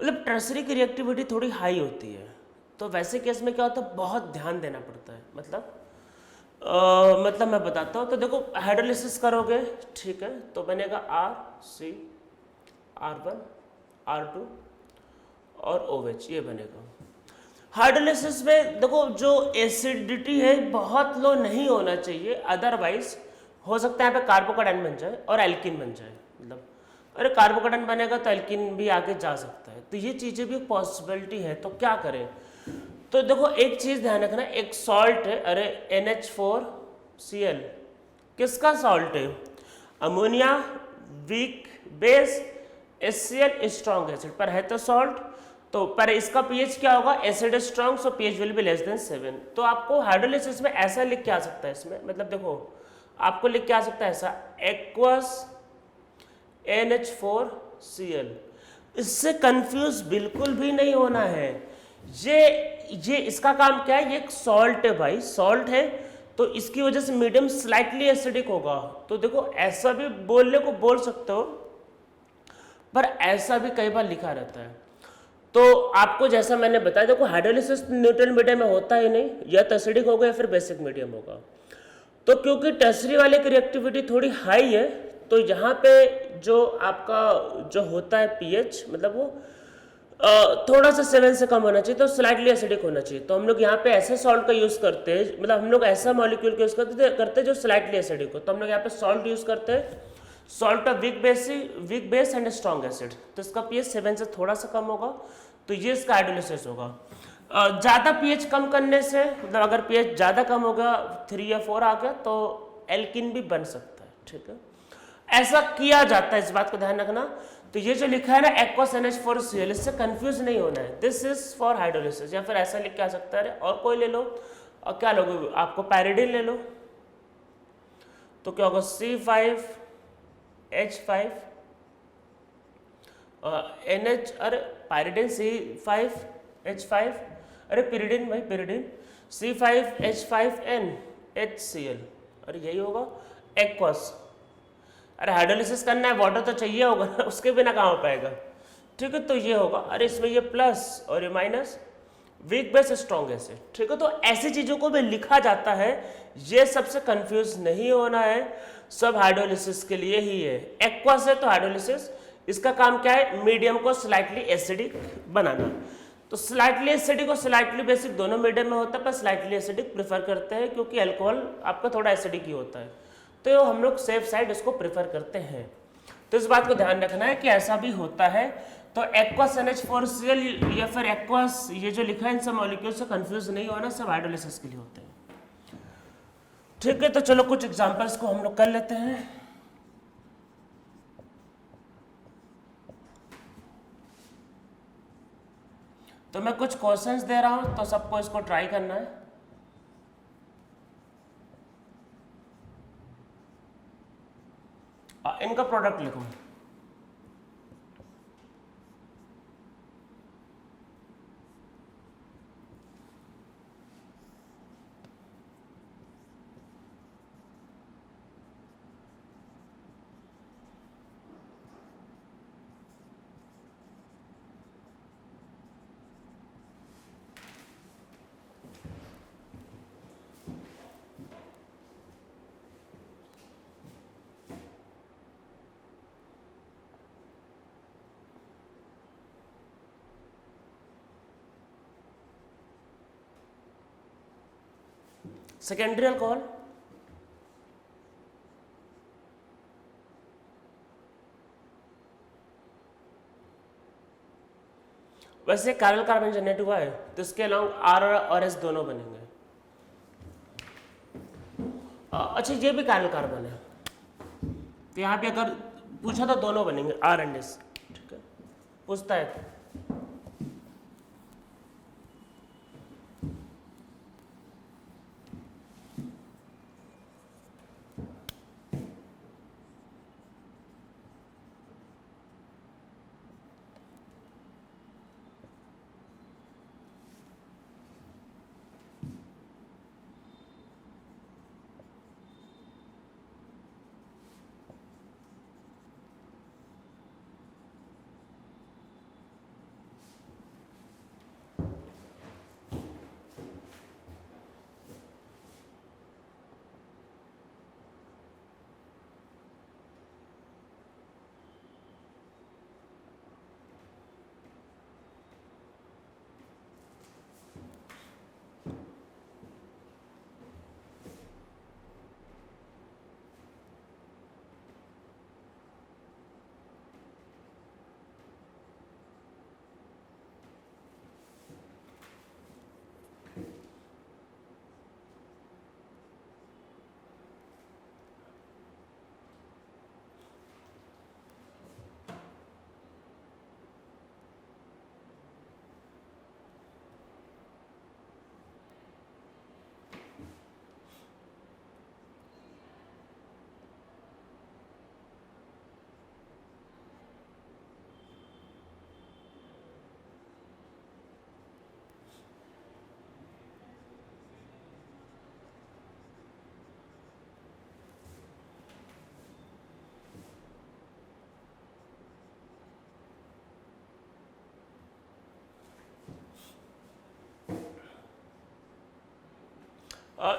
मतलब टर्सरी की रिएक्टिविटी थोड़ी हाई होती है। तो वैसे केस में क्या होता है, बहुत ध्यान देना पड़ता है। मतलब मैं बताता हूँ। तो देखो हाइड्रोलिसिस करोगे, ठीक है, तो बनेगा RC R1 R2 और OH, ये बनेगा। हाइड्रोलिसिस में देखो जो एसिडिटी है बहुत लो नहीं होना चाहिए, अदरवाइज हो सकता है यहाँ पे कार्बोकार्बन बन जाए और एल्किन बन जाए। मतलब अरे कार्बोकार्बन बनेगा तो एल्किन भी आगे जा सकता है, तो ये चीज़ें भी पॉसिबिलिटी है। तो क्या करें? तो देखो एक चीज़ ध्यान रखना, एक सॉल्ट है, अरे NH4Cl किसका सॉल्ट है? Ammonia weak base, HCl strong acid, पर है तो सॉल्ट। तो पर इसका पीएच क्या होगा? Acid strong, so pH will be less than 7। तो आपको हाइड्रोलिसिस में ऐसा लिख के आ सकता है इसमें, मतलब देखो आपको लिख के आ सकता है ऐसा, एक्वस NH4Cl। इससे कंफ्यूज बिल्कुल भी नहीं होना है। ये इसका काम क्या है? ये एक सॉल्ट है भाई, सॉल्ट है तो इसकी वजह से मीडियम स्लाइटली एसिडिक होगा। तो देखो ऐसा भी बोलने को बोल सकते हो, पर ऐसा भी कई बार लिखा रहता है। तो आपको जैसा मैंने बताया, देखो हाइड्रोलिसिस न्यूट्रल मीडियम में होता ही नहीं, या तो एसिडिक होगा या फिर बेसिक मीडियम होगा। तो क्योंकि टर्सरी वाले की रिएक्टिविटी थोड़ी हाई है, तो यहाँ पे जो आपका जो होता है पीएच, मतलब वो थोड़ा सा 7 से कम होना चाहिए, तो स्लाइटली एसिडिक होना चाहिए। तो हम लोग यहाँ पे ऐसे सॉल्ट का यूज़ करते हैं, मतलब हम लोग ऐसा मॉलिक्यूल का यूज़ करते हैं जो स्लाइटली एसिडिक हो। तो हम लोग यहाँ पे सॉल्ट यूज़ करते हैं, salt of weak base and strong acid. तो इसका पीएच 7 से थोड़ा सा कम होगा, तो ये इसका हाइड्रोलिसिस होगा। ज़्यादा पीएच कम करने से, मतलब अगर पीएच ज़्यादा कम होगा, 3 या 4 आ गया, तो एल्किन भी बन सकता है। ठीक है, ऐसा किया जाता है, इस बात को ध्यान रखना। तो ये जो लिखा है ना एक्वस NH4Cl, इससे कंफ्यूज नहीं होना है, दिस इज फॉर हाइड्रोलिसिस। या फिर ऐसा लिख के आ सकता है, और कोई ले लो, और क्या लोगे आपको, पैरिडिन ले लो। तो क्या होगा? C5H5 NH, अरे पायरिडिन C5H5, अरे पिरिडिन भाई पिरिडिन, C5H5N HCl, अरे यही होगा एक्वस। अरे हाइड्रोलिसिस करना है, वाटर तो चाहिए होगा ना, उसके बिना कहाँ हो पाएगा। ठीक है, तो ये होगा, अरे इसमें ये प्लस और ये minus, weak base strong acid. ठीक है, तो ऐसी चीज़ों को भी लिखा जाता है, ये सबसे कंफ्यूज नहीं होना है, सब हाइड्रोलिसिस के लिए ही है। एक्वस है तो हाइड्रोलिसिस, इसका काम क्या है? मीडियम को स्लाइटली एसिडिक बनाना। तो स्लाइटली एसिडिक और स्लाइटली बेसिक दोनों मीडियम में होता है, पर स्लाइटली एसिडिक प्रेफर करते हैं क्योंकि अल्कोहल आपका थोड़ा एसिडिक ही होता है, तो हम लोग सेफ साइड इसको प्रेफर करते हैं। तो इस बात को ध्यान रखना है कि ऐसा भी होता है। तो एक्वस NH4Cl या फिर एक्वस, ये जो लिखा है इन सब मॉलिक्यूल से कंफ्यूज नहीं होना, सब हाइड्रोलिसिस के लिए होते हैं। ठीक है, तो चलो कुछ एग्जांपल्स को हम लोग कर लेते हैं। तो मैं कुछ क्वेश्चंस दे रहा हूं, तो सबको इसको ट्राई करना है। इनका प्रोडक्ट लिखो। सेकेंडरी अल्कोहल, वैसे कार्बन कार्बन जनरेट हुआ है तो इसके अलॉन्ग R और S दोनों बनेंगे। अच्छा ये भी कार्बन कार्बन है तो यहाँ पे अगर पूछा तो दोनों बनेंगे R एंड S, ठीक है, पूछता है।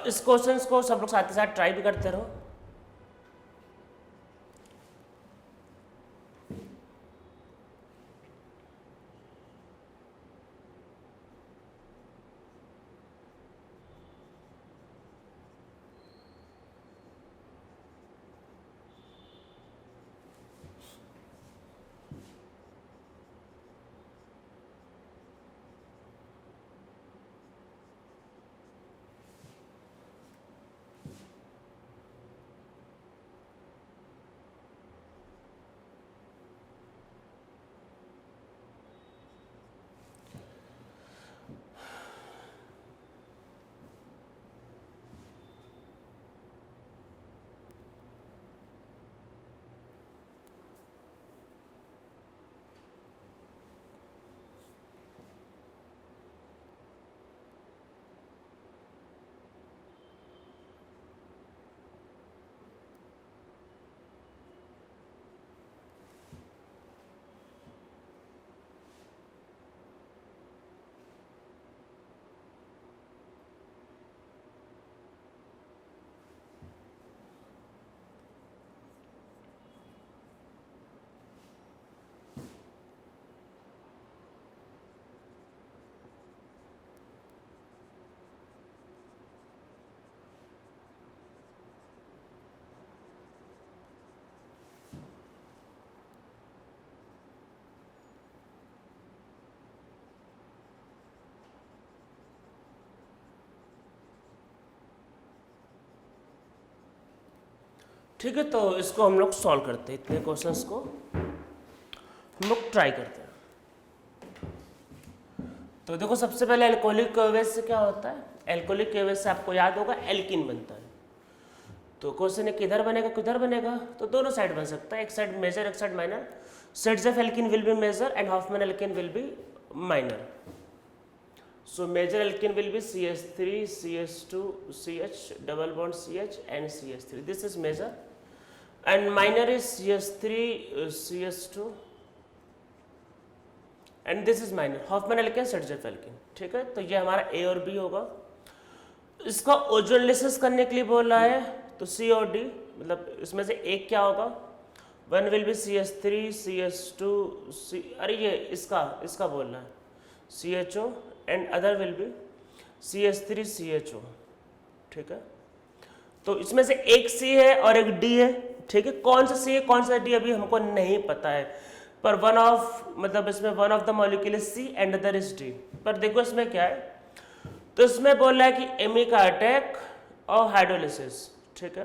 इस क्वेश्चंस को सब लोग साथ ही साथ ट्राई भी करते रहो। ठीक है, तो इसको हम लोग सॉल्व करते हैं, इतने क्वेश्चंस को हम लोग ट्राई करते हैं। तो देखो सबसे पहले एल्कोहलिक केवेज से क्या होता है, एल्कोहलिक केवेज से आपको याद होगा एल्किन बनता है। तो क्वेश्चन है किधर बनेगा किधर बनेगा, तो दोनों साइड बन सकता है, एक साइड मेजर एक side minor. Saytzeff alkene will be major and Hofmann alkene will be minor. So major alkene will be CH3, CH2, CH, double bond CH and CH3. This is major. And minor is CH3, CH2 and this is minor. Hoffman alkene, Sertzeff alkene. ठीक है, तो ये हमारा A और B होगा। इसका ओजोनलिसिस करने के लिए बोला है तो C और D, मतलब इसमें से एक क्या होगा, one will be CH3, CH2, अरे ये इसका बोलना है CHO and other will be CH3, CHO। ठीक है, तो इसमें से एक C है और एक D है। ठीक है, कौन सा C है कौन सा D अभी हमको नहीं पता है, पर वन ऑफ मतलब इसमें one of the molecule is C and other is D। पर देखो इसमें क्या है, तो इसमें बोल रहा है कि एमी का अटैक और हाइड्रोलिसिस, ठीक है।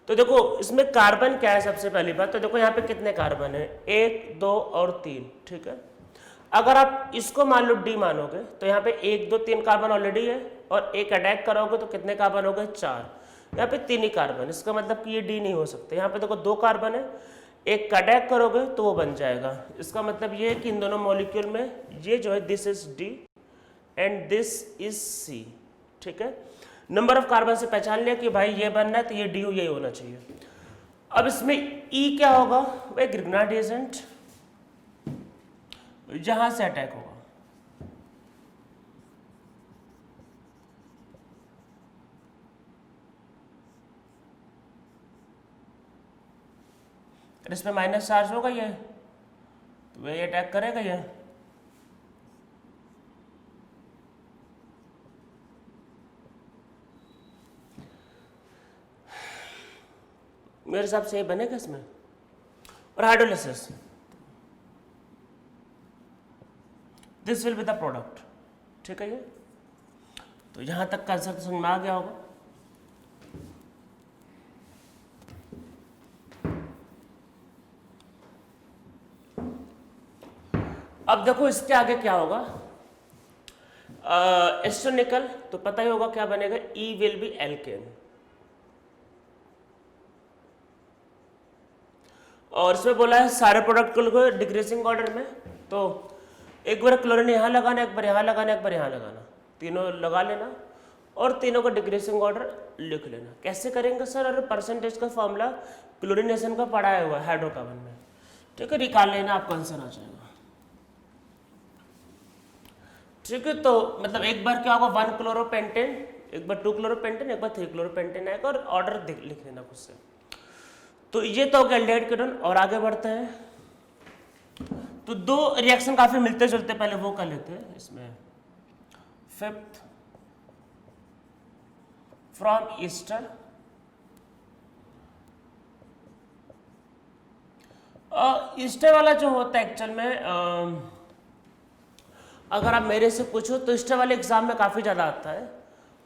तो देखो इसमें कार्बन क्या है, सबसे पहली बात तो देखो यहाँ पे कितने कार्बन है, 1 2 और 3, ठीक है। अगर आप इसको मान लो D मानोगे तो यहाँ पे 1 2 3 कार्बन ऑलरेडी है, और एक अटैक करोगे तो कितने कार्बन हो गए, 4। यहाँ पे 3 ही कार्बन, इसका मतलब कि ये D नहीं हो सकते। यहाँ पे देखो 2 कार्बन है, एक का अटैक करोगे तो वो बन जाएगा। इसका मतलब ये है कि इन दोनों मॉलिक्यूल में ये जो है this is D and this is C, ठीक है। नंबर ऑफ कार्बन से पहचान लिया कि भाई ये बनना है तो ये D यही होना चाहिए। अब इसमें E क्या होगा, वह ग्रिग्नार्ड एजेंट जहां से अटैक होगा। इसमें माइनस चार्ज होगा ये, तो वही अटैक करेगा ये। मेरे हिसाब से ये बनेगा इसमें। और hydrolysis, this will be the product, ठीक है। ये तो यहां तक कंसेप्ट समझ में आ गया होगा। अब देखो इसके आगे क्या होगा, एस्टर निकल, तो पता ही होगा क्या बनेगा, E विल बी एल्केन। और इसमें बोला है सारे प्रोडक्ट को डिक्रीजिंग ऑर्डर में, तो एक बार क्लोरीन यहाँ लगाना, एक बार यहाँ लगाना, एक बार यहाँ लगाना, तीनों लगा लेना और तीनों का डिक्रीजिंग ऑर्डर लिख लेना। कैसे करेंगे सर, अरे परसेंटेज का फॉर्मूला क्लोरीनेशन का पढ़ाया हुआ है हाइड्रोकार्बन में, ठीक है, निकाल लेना, आपका आंसर आ जाएगा, ठीक है। तो मतलब एक बार क्या होगा, 1 क्लोरोपेंटेन, एक बार 2 क्लोरोपेंटेन, एक बार 3 क्लोरोपेंटेन आएगा, और ऑर्डर लिख लेना खुद से। तो ये तो हो गया एल्डिहाइड कीटोन। और आगे बढ़ते हैं, तो 2 रिएक्शन काफी मिलते जुलते, पहले वो कर लेते हैं। इसमें 5th फ्रॉम ईस्टर, ईस्टर वाला जो होता है एक्चुअल में अगर आप मेरे से पूछो तो ईस्टर वाले एग्जाम में काफ़ी ज़्यादा आता है,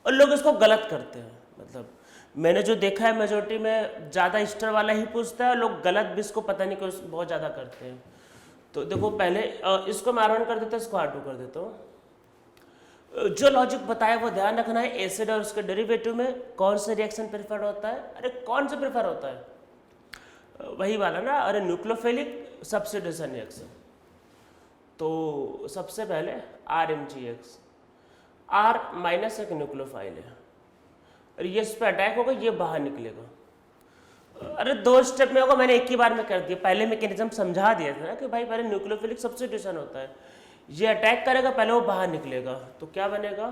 और लोग इसको गलत करते हैं। मतलब मैंने जो देखा है मेजोरिटी में ज़्यादा ईस्टर वाला ही पूछता है, लोग गलत भी इसको पता नहीं क्यों बहुत ज़्यादा करते हैं। तो देखो पहले इसको मैं R1 कर देता हूँ, इसको R2 कर देता हूँ। जो लॉजिक बताया वो ध्यान रखना है। एसिड और उसके डेरिवेटिव में कौन सा रिएक्शन प्रेफर होता है, अरे कौन सा प्रेफर होता है, वही वाला ना, अरे न्यूक्लियोफिलिक सब्स्टिट्यूशन रिएक्शन। तो सबसे पहले RMGX, R माइनस एक न्यूक्लियोफाइल है, और ये इस पर अटैक होगा, ये बाहर निकलेगा। अरे 2 स्टेप में होगा, मैंने एक ही बार में कर दिया, पहले मैकेनिज्म समझा दिया था ना कि भाई पहले न्यूक्लियोफिलिक सब्स्टिट्यूशन होता है, ये अटैक करेगा, पहले वो बाहर निकलेगा, तो क्या बनेगा,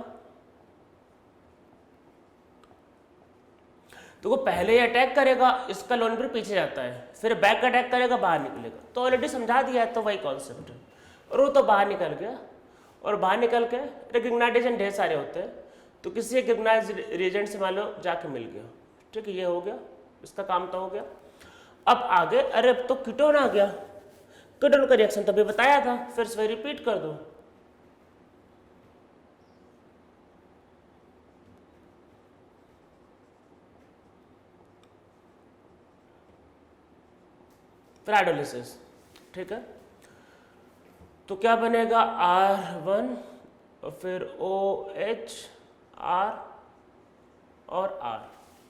तो वो पहले ही अटैक करेगा, इसका लोन फिर पीछे जाता है, फिर बैक अटैक करेगा, बाहर निकलेगा। तो ऑलरेडी समझा दिया है, तो वही कॉन्सेप्ट है। और वो तो बाहर निकल गया, और बाहर निकल के ग्रिग्नार्ड एजेंट ढेर सारे होते हैं, तो किसी एक ग्रिग्नार्ड एजेंट से मान लो जाके मिल गया, ठीक है, ये हो गया, इसका काम तो हो गया। अब आगे, अरे अब तो कीटोन आ गया, कीटोन का रिएक्शन तो अभी बताया था, फिर से रिपीट कर दो। फिर हाइड्रोलिसिस, ठीक है, तो क्या बनेगा, R1 और फिर OH R और R,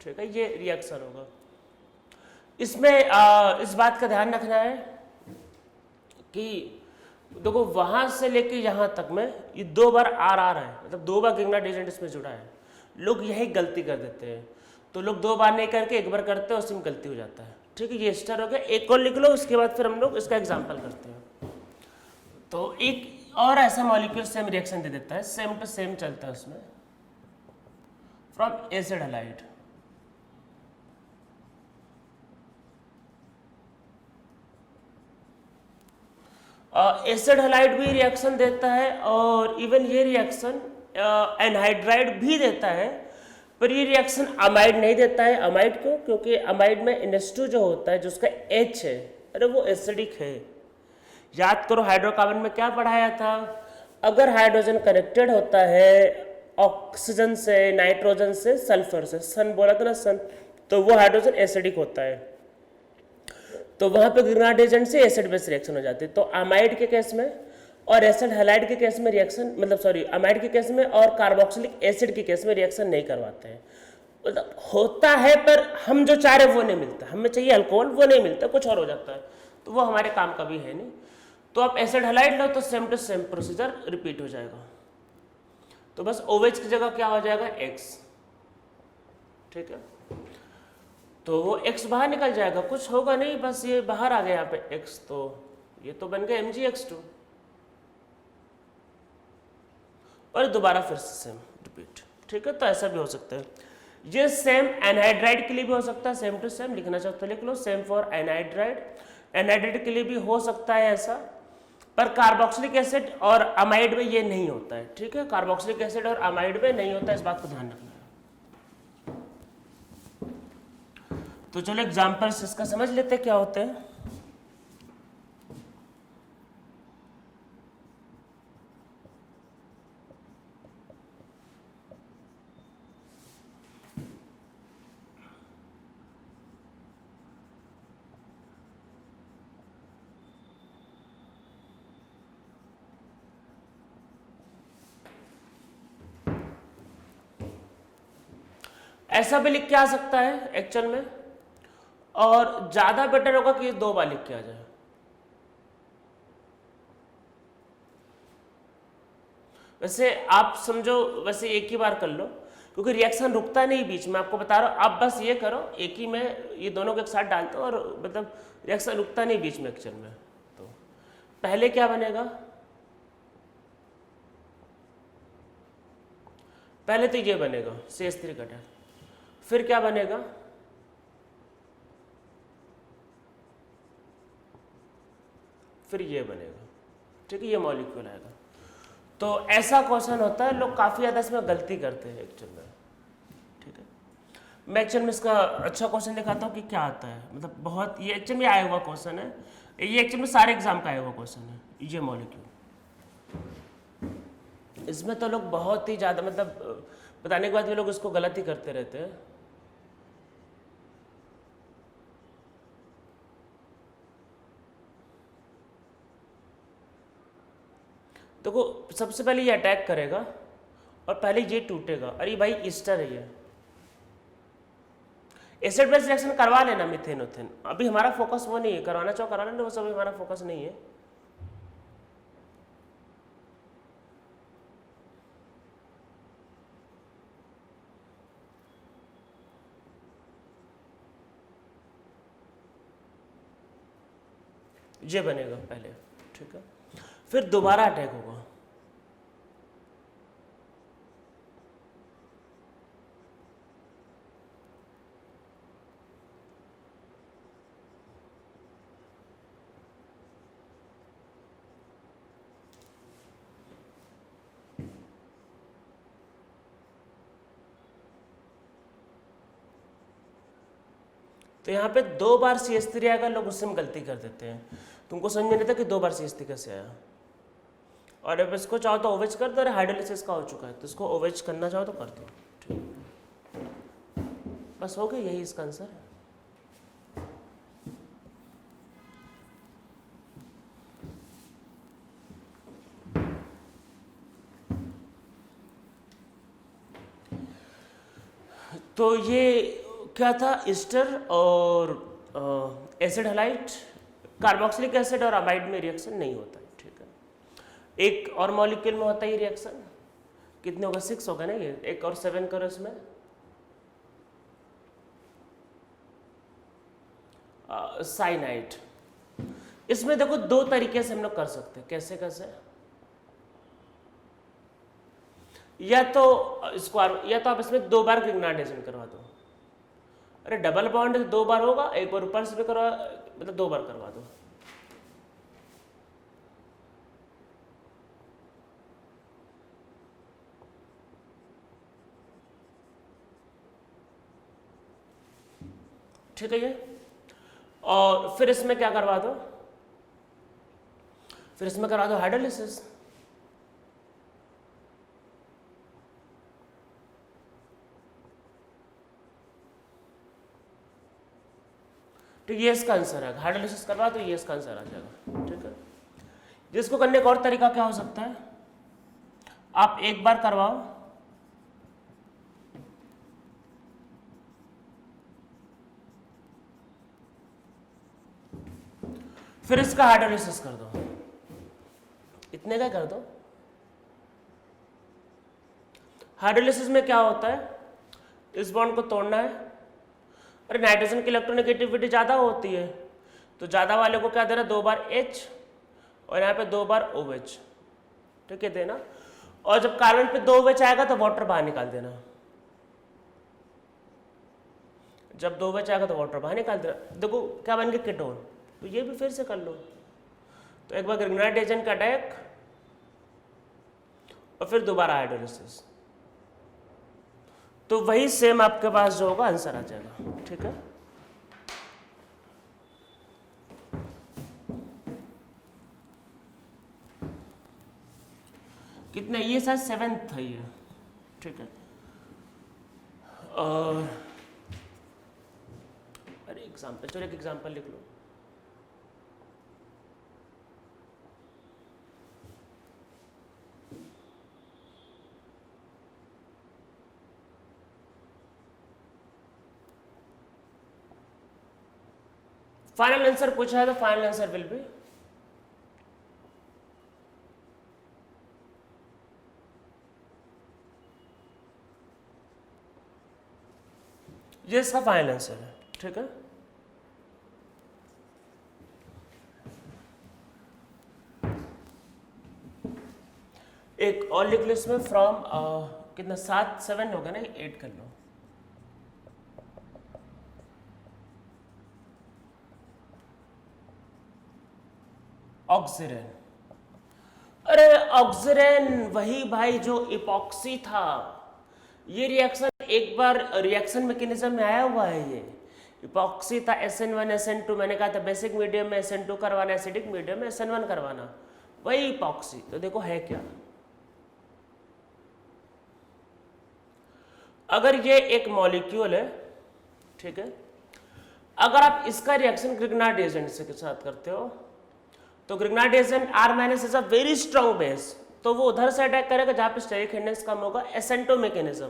ठीक है, ये रिएक्शन होगा। इसमें इस बात का ध्यान रखना है कि देखो वहां से लेके यहां तक में ये 2 बार R आ रहा है, मतलब 2 बार ग्रिग्नार्ड एजेंट इसमें जुड़ा है। लोग यही गलती कर देते हैं, तो लोग 2 बार नहीं करके एक बार करते हैं, उसमें गलती हो जाता है, ठीक है। ये स्टार हो गया, एक और लिख लो, उसके बाद फिर हम लोग इसका एग्जाम्पल करते हैं। तो एक और ऐसा मॉलिक्यूल सेम रिएक्शन दे देता है, सेम टू सेम चलता है उसमें, from acid halide, acid halide भी रिएक्शन देता है, और इवन ये रिएक्शन एनहाइड्राइड भी देता है, पर ये रिएक्शन अमाइड नहीं देता है। अमाइड को, क्योंकि अमाइड में NH2 जो होता है, जो उसका H है, अरे वो एसिडिक है, याद करो हाइड्रोकार्बन में क्या पढ़ाया था, अगर हाइड्रोजन कनेक्टेड होता है ऑक्सीजन से, नाइट्रोजन से, सल्फर से, सन बोला था ना सन, तो वो हाइड्रोजन एसिडिक होता है, तो वहां पे ग्रिग्नार्ड एजेंट से एसिड बेस रिएक्शन हो जाती है। तो अमाइड के केस में और एसिड हैलाइड के केस में रिएक्शन, मतलब सॉरी अमाइड के केस में और कार्बोक्सिलिक एसिड के केस में रिएक्शन नहीं करवाते हैं। मतलब होता है पर हम जो चाह रहे वो नहीं मिलता, हमें चाहिए अल्कोहल, वो नहीं मिलता, कुछ और हो जाता है, तो वो हमारे काम का भी है नहीं। तो आप एसिड हैलाइड लो तो same to same procedure repeat हो जाएगा। तो बस OH की जगह क्या हो जाएगा, X, ठीक है। तो वो X बाहर निकल जाएगा, कुछ होगा नहीं, बस ये बाहर आ गया यहाँ पे X, तो ये तो बन गया MgX2 और दोबारा फिर से सेम रिपीट, ठीक है। तो ऐसा भी हो सकता है, ये सेम एनहाइड्राइड के लिए भी हो सकता है, सेम टू सेम लिखना चाहो तो लिख लो, सेम फॉर एनहाइड्राइड, एनहाइड्राइड के लिए भी हो सकता है ऐसा, पर कार्बोक्सिलिक एसिड और अमाइड में ये नहीं होता है, ठीक है। कार्बोक्सिलिक एसिड और अमाइड में नहीं होता है, इस बात को ध्यान रखना है। तो चलो एग्जाम्पल्स इसका समझ लेते हैं क्या होते हैं। ऐसा भी लिख के आ सकता है एक्चुअल में, और ज्यादा बेटर होगा कि 2 बार लिख के आ जाए। वैसे आप समझो, वैसे एक ही बार कर लो, क्योंकि रिएक्शन रुकता नहीं बीच में, आपको बता रहा हूं। आप बस ये करो, एक ही में ये दोनों को एक साथ डालते हो, और मतलब रिएक्शन रुकता नहीं बीच में एक्चुअल में। तो पहले क्या बनेगा, पहले तो ये बनेगा CH3 कटा, फिर क्या बनेगा, फिर ये बनेगा, ठीक है, ये मॉलिक्यूल आएगा। तो ऐसा क्वेश्चन होता है, लोग काफ़ी ज़्यादा इसमें गलती करते हैं एक्चुअल में, ठीक है। मैं एक्चुअल में इसका अच्छा क्वेश्चन दिखाता हूँ कि क्या आता है, मतलब बहुत ये एक्चुअल में आया हुआ क्वेश्चन है, ये एक्चुअल में सारे एग्जाम का आया हुआ क्वेश्चन है, ये मॉलिक्यूल। इसमें तो लोग बहुत ही ज़्यादा, मतलब बताने के बाद भी लोग इसको गलत ही करते रहते हैं। देखो सबसे पहले ये अटैक करेगा और पहले ये टूटेगा, अरे भाई ईस्टर है ये, एसिड बेस रिएक्शन करवा लेना मीथेन उथेन, अभी हमारा फोकस वो नहीं है, करवाना चाहो करा लेना, वो सब हमारा फोकस नहीं है। ये बनेगा पहले, ठीक है, फिर दोबारा अटैक होगा, तो यहाँ पे 2 बार CH3 आएगा, लोग उससे में गलती कर देते हैं, तुमको समझ में नहीं था कि 2 बार CH3 कैसे आया। और अब इसको चाहो तो OH कर दो, अरे हाइड्रोलिसिस का हो चुका है तो इसको OH करना चाहो तो कर दो, ठीक, बस हो गया, यही इसका आंसर है। तो ये क्या था, ईस्टर और एसिड हैलाइड, कार्बोक्सिलिक एसिड और अमाइड में रिएक्शन नहीं होता है, ठीक है। एक और मॉलिक्यूल में होता है ये रिएक्शन, कितने होगा, 6 होगा ना ये, एक और 7 करो इसमें, साइनाइड। इसमें देखो 2 तरीके से हम लोग कर सकते हैं, कैसे कैसे, या तो स्क्वायर, या तो आप इसमें 2 बार ग्रिग्नार्ड करवा दो, अरे डबल बॉन्ड 2 बार होगा, एक बार ऊपर से भी करवा, मतलब 2 बार करवा दो, ठीक है ये। और फिर इसमें क्या करवा दो, फिर इसमें करा दो हाइड्रोलिसिस। तो ये इसका आंसर है, हाइड्रोलिसिस करवा तो ये इसका आंसर आ जाएगा। ठीक है, जिसको करने का और तरीका क्या हो सकता है, आप एक बार करवाओ, फिर इसका हाइड्रोलिसिस कर दो, इतने का कर दो। हाइड्रोलिसिस में क्या होता है, इस बॉन्ड को तोड़ना है। अरे नाइट्रोजन की इलेक्ट्रोनेगेटिविटी ज़्यादा होती है, तो ज़्यादा वाले को क्या देना, 2 बार H और यहाँ पे 2 बार OH, ठीक है देना। और जब कार्बन पे 2 OH आएगा तो वाटर बाहर निकाल देना, जब 2 OH आएगा तो वाटर बाहर निकाल देना। देखो क्या बन गया, कीटोन। तो ये भी फिर से कर लो, तो एक बार ग्रिग्नाइट एजेंट का अटैक और फिर दोबारा हाइड्रोलिसिस, तो वही सेम आपके पास जो होगा आंसर आ जाएगा। ठीक है, कितने, ये शायद 7th था ये। ठीक है, और अरे एग्जाम्पल, चलो एक एग्जाम्पल लिख लो। फाइनल आंसर पूछा है तो फाइनल आंसर विल बी ये इसका फाइनल आंसर है। ठीक है, एक और लिख लो इसमें, फ्रॉम कितना 7 हो गया ना, 8 कर लो। ऑक्सीरेन, अरे ऑक्सीरेन वही भाई जो इपॉक्सी था। ये रिएक्शन एक बार रिएक्शन मैकेनिज्म में आया हुआ है। ये इपॉक्सी था, SN1 SN2, मैंने कहा था बेसिक मीडियम में SN2 करवाना, एसिडिक मीडियम में SN1 करवाना, वही इपॉक्सी। तो देखो है क्या, अगर ये एक मॉलिक्यूल है, ठीक है, अगर आप इसका रिएक्शन ग्रिग्नाइट एजेंट के साथ करते हो तो ग्रिग्नाइट agent R- is a very strong base, तो वो उधर से अटैक करेगा जहां पे स्टेरिक हिंडेंस कम होगा, SN2 मैकेनिज्म।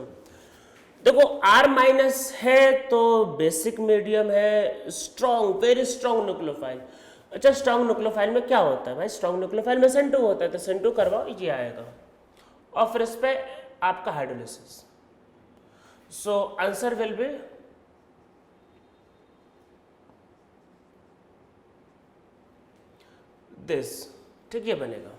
देखो R- है तो बेसिक मीडियम है, स्ट्रॉन्ग, वेरी स्ट्रॉन्ग न्यूक्लियोफाइल। अच्छा स्ट्रॉन्ग न्यूक्लियोफाइल में क्या होता है भाई, स्ट्रॉन्ग न्यूक्लियोफाइल में SN2 होता है, तो SN2 करवाओ, ये आएगा और फिर इस पे आपका hydrolysis. So answer will be this. ठीक, ये बनेगा।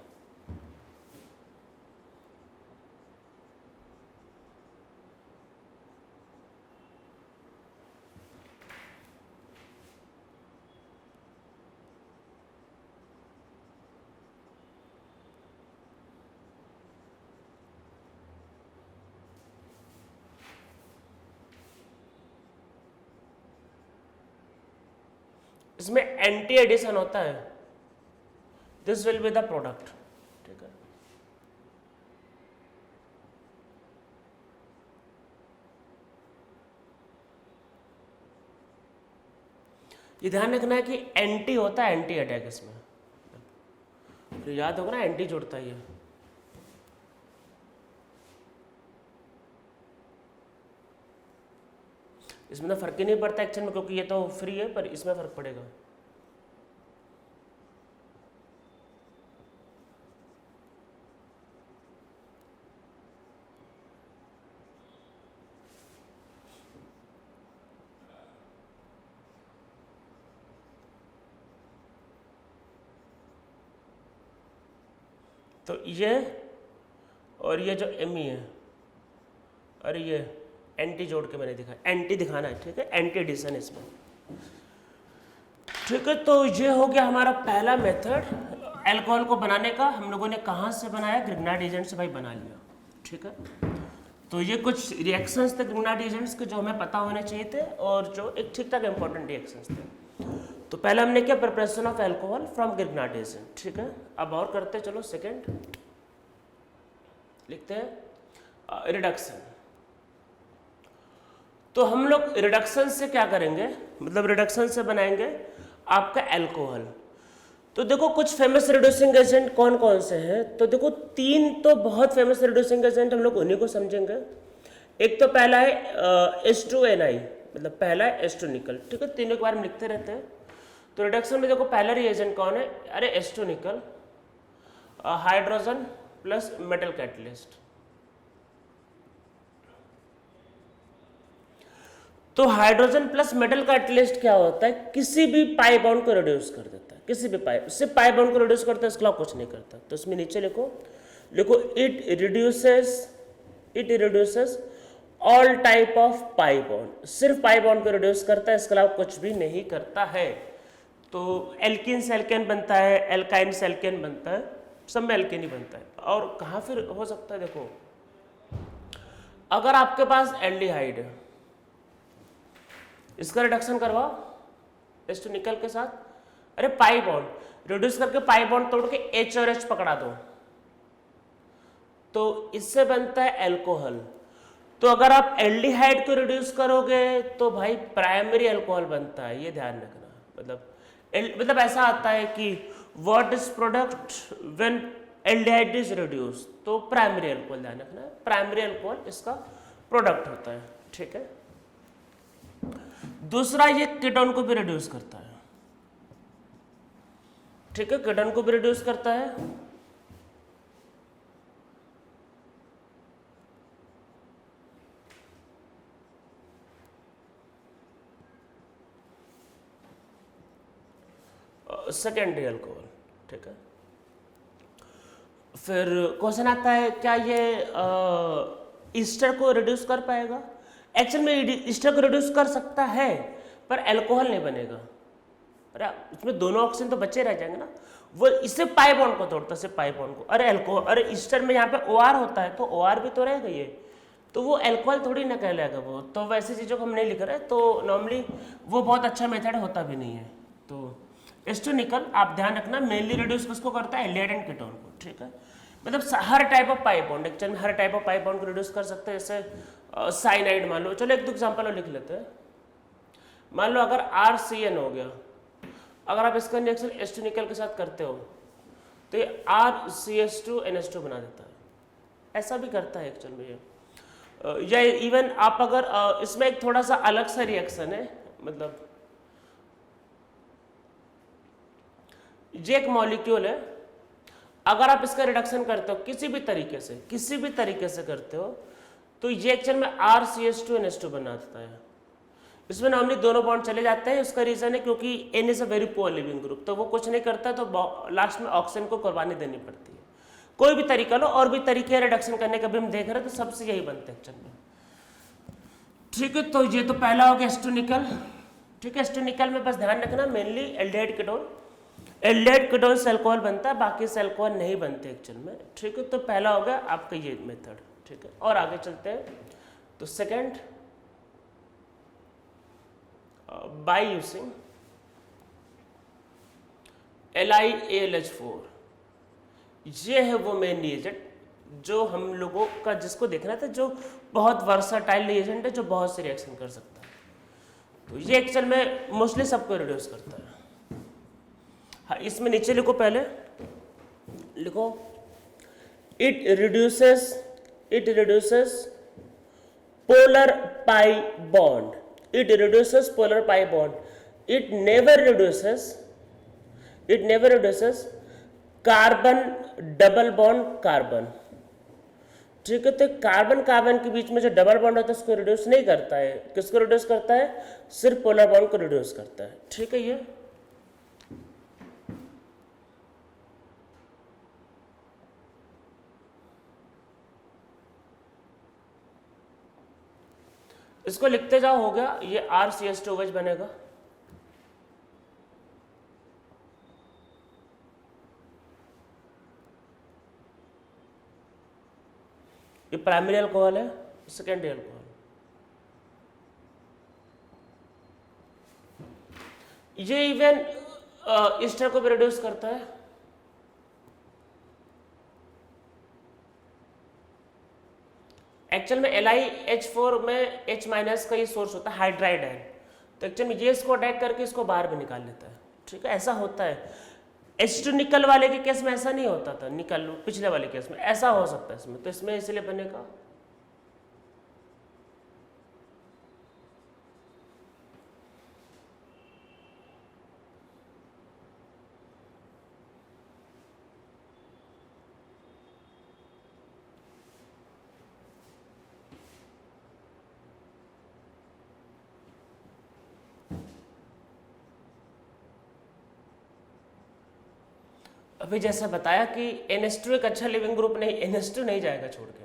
इसमें एंटी एडिशन होता है, this will be the product. ठीक है, ये ध्यान रखना है कि एंटी होता है, एंटी अटैक इसमें, तो याद होगा ना, एंटी जोड़ता है ये। इसमें तो फर्क ही नहीं पड़ता एक्शन में, क्योंकि ये तो फ्री है, पर इसमें फर्क पड़ेगा। तो ये और ये जो एमी है, और ये एंटी जोड़ के मैंने दिखा, एंटी दिखाना है। ठीक है, एंटी एडिशन इसमें। ठीक है, तो ये हो गया हमारा पहला मेथड अल्कोहल को बनाने का। हम लोगों ने कहाँ से बनाया, ग्रिग्नाइट एजेंट से भाई बना लिया। ठीक है, तो ये कुछ रिएक्शंस थे ग्रिग्नाइट एजेंट्स के जो हमें पता होने चाहिए थे, और जो एक ठीक ठाक इंपॉर्टेंट रिएक्शंस थे। तो पहले हमने क्या, preparation of alcohol from Grignard agent, ठीक है। अब और करते हैं, चलो सेकंड लिखते हैं रिडक्शन। तो हम लोग रिडक्शन से क्या करेंगे, मतलब रिडक्शन से बनाएंगे आपका अल्कोहल। तो देखो कुछ फेमस रिड्यूसिंग एजेंट कौन कौन से हैं, तो देखो 3 तो बहुत फेमस रिड्यूसिंग एजेंट, हम लोग उन्हीं को समझेंगे। एक तो पहला है H2Ni, मतलब पहला है H2 निकल, ठीक है। तीनों के बारे में लिखते रहते हैं। तो रिडक्शन में देखो पहला रिएजेंट कौन है, अरे H2 निकल, हाइड्रोजन प्लस मेटल कैटलिस्ट। तो हाइड्रोजन प्लस मेटल कैटलिस्ट क्या होता है, किसी भी पाई बॉन्ड को रिड्यूस कर देता है, किसी भी पाई, सिर्फ पाई बॉन्ड को रिड्यूस करता है, इसके अलावा कुछ नहीं करता। तो इसमें नीचे लिखो it reduces all type of pi bond, सिर्फ पाई बॉन्ड को रिड्यूस करता है, इसके अलावा कुछ भी नहीं करता है। तो एल्किन से एल्केन बनता है, एल्काइन से एल्केन बनता है, सब में एल्केन ही बनता है। और कहाँ फिर हो सकता है, देखो अगर आपके पास एल्डिहाइड है, इसका रिडक्शन करवाओ H2 निकल के साथ, अरे पाई बॉन्ड रिड्यूस करके पाई बॉन्ड तोड़ के H और H पकड़ा दो, तो इससे बनता है अल्कोहल। तो अगर आप एल्डिहाइड को रिड्यूस करोगे तो भाई प्राइमरी अल्कोहल बनता है, ये ध्यान रखना। मतलब ऐसा आता है कि what is product when aldehyde is reduce, तो प्राइमरी अल्कोहल, ध्यान रखना है प्राइमरी अल्कोहल इसका प्रोडक्ट होता है, ठीक है। दूसरा ये कीटोन को भी रिड्यूस करता है, ठीक है, कीटोन को भी रिड्यूस करता है। सेकेंडरी अल्कोहल, ठीक है। फिर क्वेश्चन आता है क्या ये ईस्टर को रिड्यूस कर पाएगा? एक्चुअल में ईस्टर को रिड्यूस कर सकता है पर अल्कोहल नहीं बनेगा। अरे उसमें दोनों ऑक्सीजन तो बचे रह जाएंगे ना, वो इससे पाई बॉन्ड को तोड़ता है, सिर्फ पाई बॉन्ड को। अरे अल्कोहल, अरे ईस्टर में यहाँ पे OR होता है तो OR भी तो रहेगा ये, तो वो अल्कोहल थोड़ी ना कहलाएगा वो। तो वैसी चीज़ों को हम नहीं लिख रहे, तो नॉर्मली वो बहुत अच्छा मेथड होता भी नहीं है। तो H2 निकल आप ध्यान रखना मेनली रिड्यूस किसको करता है, एल्डिहाइड एंड कीटोन को, ठीक है। मतलब हर type of pi bond, actually हर टाइप ऑफ पाई बॉन्ड को रिड्यूस कर सकते हैं। जैसे साइनाइड मान लो, चलो एक दो एग्जाम्पल और लिख लेते हैं। मान लो अगर RCN हो गया, अगर आप इसका रिएक्शन H2 निकल के साथ करते हो तो ये RCH2NH2 बना देता है, ऐसा भी करता है एक्चुअल में ये। या इवन आप अगर इसमें एक थोड़ा सा अलग सा रिएक्शन है, मतलब ये एक मॉलिक्यूल है, अगर आप इसका रिडक्शन करते हो किसी भी तरीके से करते हो तो ये एक्चुअल में RCH2NH2 बना देता है। इसमें नॉर्मली दोनों बॉन्ड चले जाते हैं, उसका रीजन है क्योंकि N is a very poor leaving group, तो वो कुछ नहीं करता, तो लास्ट में ऑक्सीजन को कुर्बानी देनी पड़ती है। कोई भी तरीका लो, और भी तरीके रिडक्शन करने का भी हम देख रहे हैं, तो सबसे यही बनता है एक्चुअल में, ठीक है। तो ये तो पहला हो गया H2 निकल, ठीक है। H2 निकल में बस ध्यान रखना mainly aldehyde ketone, aldehyde ketone से अल्कोहल बनता है, बाकी से अल्कोहल नहीं बनते एक्चुअल में, ठीक है। तो पहला हो गया आपका ये मेथड, ठीक है। और आगे चलते हैं, तो सेकंड बाय यूजिंग LiAlH4, ये है वो मेन रिएजेंट जो हम लोगों का, जिसको देखना था, जो बहुत वर्साटाइल रिएजेंट है, जो बहुत से रिएक्शन कर सकता है। तो ये एक्चुअल में मोस्टली सबको रिड्यूस करता है। हाँ, इसमें नीचे लिखो, पहले लिखो it reduces polar pi bond, it reduces polar pi bond, it never reduces carbon double bond carbon, ठीक है। तो कार्बन कार्बन के बीच में जो डबल बॉन्ड होता है उसको रिड्यूस नहीं करता है, किसको रिड्यूस करता है, सिर्फ पोलर बॉन्ड को रिड्यूस करता है, ठीक है। ये इसको लिखते जाओ, हो गया ये RCH2OH बनेगा। ये प्राइमरी अल्कोहल है, सेकेंडरी अल्कोहल। ये इवन ईस्टर को भी रिड्यूस करता है। एक्चुअल में LiH4 में H माइनस का ये सोर्स होता है, हाइड्राइड है, तो एक्चुअल में ये इसको अटैक करके इसको बाहर भी निकाल लेता है। ठीक है, ऐसा होता है। H2 निकल वाले के केस में ऐसा नहीं होता था, निकल पिछले वाले केस में ऐसा हो सकता है इसमें, तो इसमें इसलिए बनेगा। अभी जैसा बताया कि NH2 एक अच्छा लिविंग ग्रुप नहीं, NH2 नहीं जाएगा छोड़ के,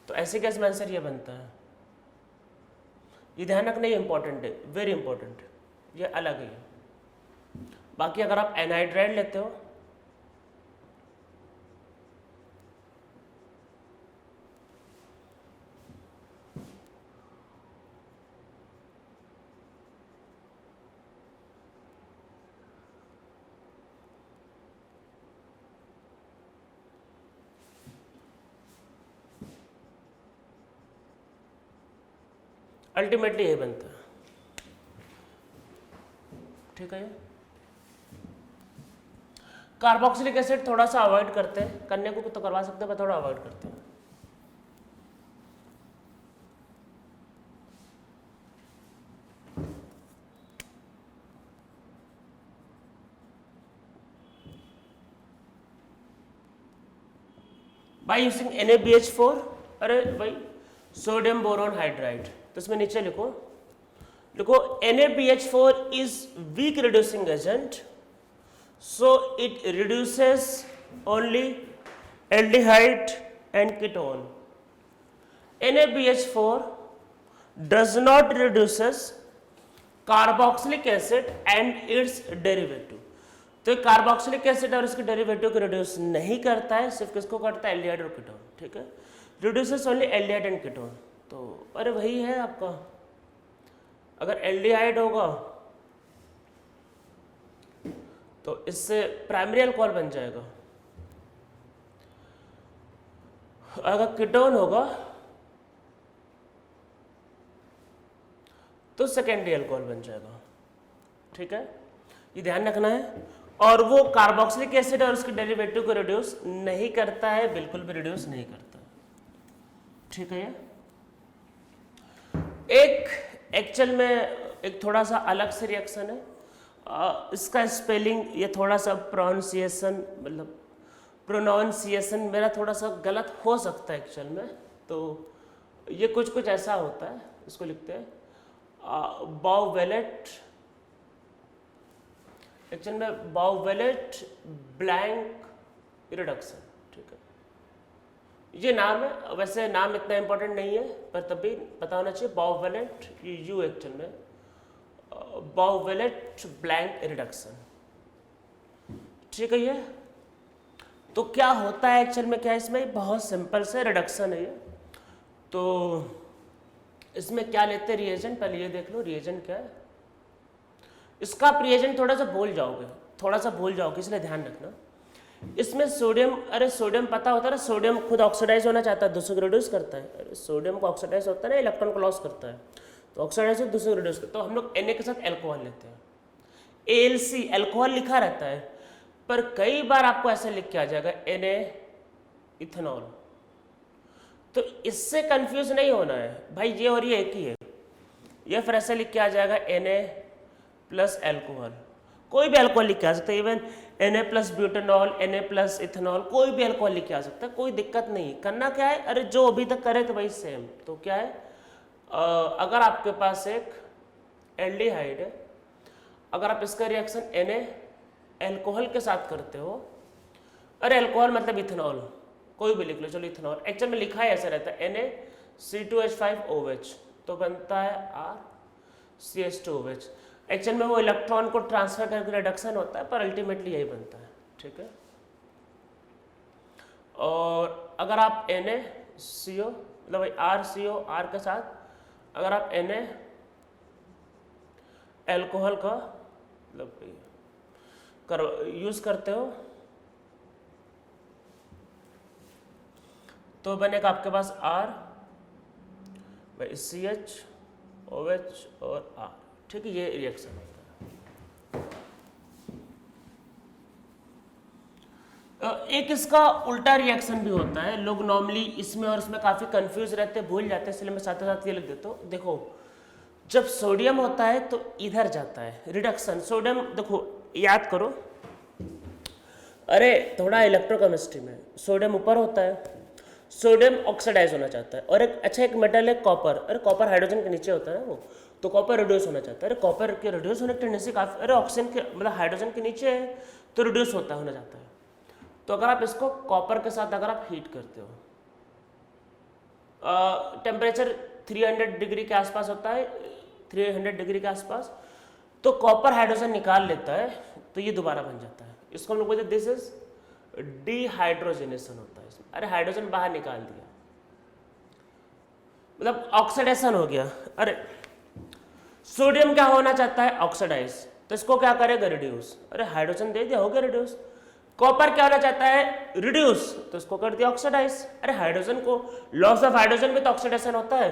तो ऐसे केस में आंसर ये बनता है। ये ध्यान रखना, ये इंपॉर्टेंट है, वेरी इंपॉर्टेंट, ये अलग है। बाकी अगर आप एनहाइड्राइड लेते हो अल्टीमेटली यही बनता है। ठीक है, कार्बोक्सिलिक एसिड थोड़ा सा अवॉइड करते हैं, करने को तो करवा सकते हैं पर थोड़ा अवॉइड करते हैं। बाय यूजिंग NaBH4, अरे भाई सोडियम बोरोन हाइड्राइड, तो इसमें नीचे लिखो NaBH4 is weak reducing agent, so it reduces only aldehyde and ketone. NaBH4 does not reduces carboxylic acid and its derivative. तो कार्बोक्सिलिक एसिड और इसके डेरिवेटिव को रिड्यूस नहीं करता है, सिर्फ किसको करता है, एल्डिहाइड और कीटोन। ठीक है, reduces only aldehyde and ketone. तो अरे वही है आपका, अगर एल्डिहाइड होगा तो इससे प्राइमरी अल्कोहल बन जाएगा, अगर कीटोन होगा तो सेकेंडरी अल्कोहल बन जाएगा। ठीक है, ये ध्यान रखना है। और वो कार्बोक्सिलिक एसिड और उसके डेरिवेटिव को रिड्यूस नहीं करता है, बिल्कुल भी रिड्यूस नहीं करता। ठीक है, एक एक्चुअल में एक थोड़ा सा अलग से रिएक्शन है, इसका स्पेलिंग ये थोड़ा सा प्रोनाउंसिएशन मतलब प्रोनाउंसिएशन मेरा थोड़ा सा गलत हो सकता है एक्चुअल में, तो ये कुछ ऐसा होता है, इसको लिखते हैं बाउवेलेट, एक्चुअल में बाउवेलेट ब्लैंक रिडक्शन। ठीक है, ये नाम है, वैसे नाम इतना इंपॉर्टेंट नहीं है पर तब भी पता होना चाहिए। बाउवेलेट यू एक्चुअल में बाउवेलेट ब्लैंक रिडक्शन। ठीक है, ये तो क्या होता है एक्चुअल में, क्या इसमें बहुत सिंपल से रिडक्शन है ये। तो इसमें क्या लेते हैं रिएजेंट, पहले ये देख लो रिएजेंट क्या है। इसका आप रिएजेंट थोड़ा सा भूल जाओगे, इसलिए ध्यान रखना। इसमें सोडियम, अरे सोडियम पता होता है ना, सोडियम खुद ऑक्सीडाइज होना चाहता है, दूसरे को रिड्यूस करता है। अरे सोडियम को ऑक्सीडाइज होता है ना, इलेक्ट्रॉन को लॉस करता है, तो ऑक्सीडाइज से दूसरे को रिड्यूस करता है। तो हम लोग Na के साथ एल्कोहल लेते हैं, AlC एल्कोहल लिखा रहता है, पर कई बार आपको ऐसे लिख के आ जाएगा Na इथेनॉल, तो इससे कंफ्यूज नहीं होना है भाई, ये और ये एक ही है। ये फिर ऐसे लिख के आ जाएगा Na प्लस एल्कोहल, कोई भी अल्कोहल लिख के आ सकता है, even Na plus butanol, Na plus ethanol, कोई भी अल्कोहल लिख के आ सकता है, कोई दिक्कत नहीं। करना क्या है, अरे जो अभी तक करे थे वही सेम। तो क्या है, अगर आपके पास एक एल्डिहाइड है, अगर आप इसका रिएक्शन Na एल्कोहल के साथ करते हो, अरे एल्कोहल मतलब इथेनॉल, कोई भी लिख लो, चलो इथेनॉल, एक्चुअल में लिखा है ऐसा रहता है Na(C2H5OH), तो बनता है RCH2OH। एक्चुअल में वो इलेक्ट्रॉन को ट्रांसफर करके रिडक्शन होता है, पर अल्टीमेटली यही बनता है। ठीक है, और अगर आप NaCO मतलब RCO R के साथ अगर आप Na एल्कोहल का मतलब यूज करते हो तो बनेगा आपके पास R बाई CH OH और R, ठीक है, ये रिएक्शन होता है। एक इसका उल्टा रिएक्शन भी होता है, लोग नॉर्मली इसमें और इसमें काफ़ी कंफ्यूज रहते हैं, भूल जाते हैं, इसलिए मैं साथ साथ ये लिख देता हूँ। देखो जब सोडियम होता है तो इधर जाता है रिडक्शन, सोडियम देखो याद करो, अरे थोड़ा इलेक्ट्रोकेमिस्ट्री में सोडियम ऊपर होता है, सोडियम ऑक्सीडाइज होना चाहता है, और एक मेटल है कॉपर, अरे कॉपर हाइड्रोजन के नीचे होता है ना वो, तो कॉपर रिड्यूस होना चाहता है, अरे कॉपर के रिड्यूस होने की टेंडेंसी काफ़ी, अरे ऑक्सीजन के मतलब हाइड्रोजन के नीचे है तो रिड्यूस होना चाहता है। तो अगर आप इसको कॉपर के साथ अगर आप हीट करते हो, टेम्परेचर 300 डिग्री के आसपास होता है, 300 डिग्री के आसपास, तो कॉपर हाइड्रोजन निकाल लेता है तो ये दोबारा बन जाता है, इसको हम लोग बोलते हैं दिस इज डिहाइड्रोजनेशन होता है इसमें, अरे हाइड्रोजन बाहर निकाल दिया मतलब ऑक्सीडेशन हो गया। अरे सोडियम क्या होना चाहता है, ऑक्सीडाइज, तो इसको क्या करेगा, रिड्यूस, अरे हाइड्रोजन दे दिया, हो गया रिड्यूस। कॉपर क्या होना चाहता है, रिड्यूस, तो इसको कर दिया ऑक्सीडाइज, अरे हाइड्रोजन को लॉस ऑफ हाइड्रोजन में तो ऑक्सीडेशन होता है।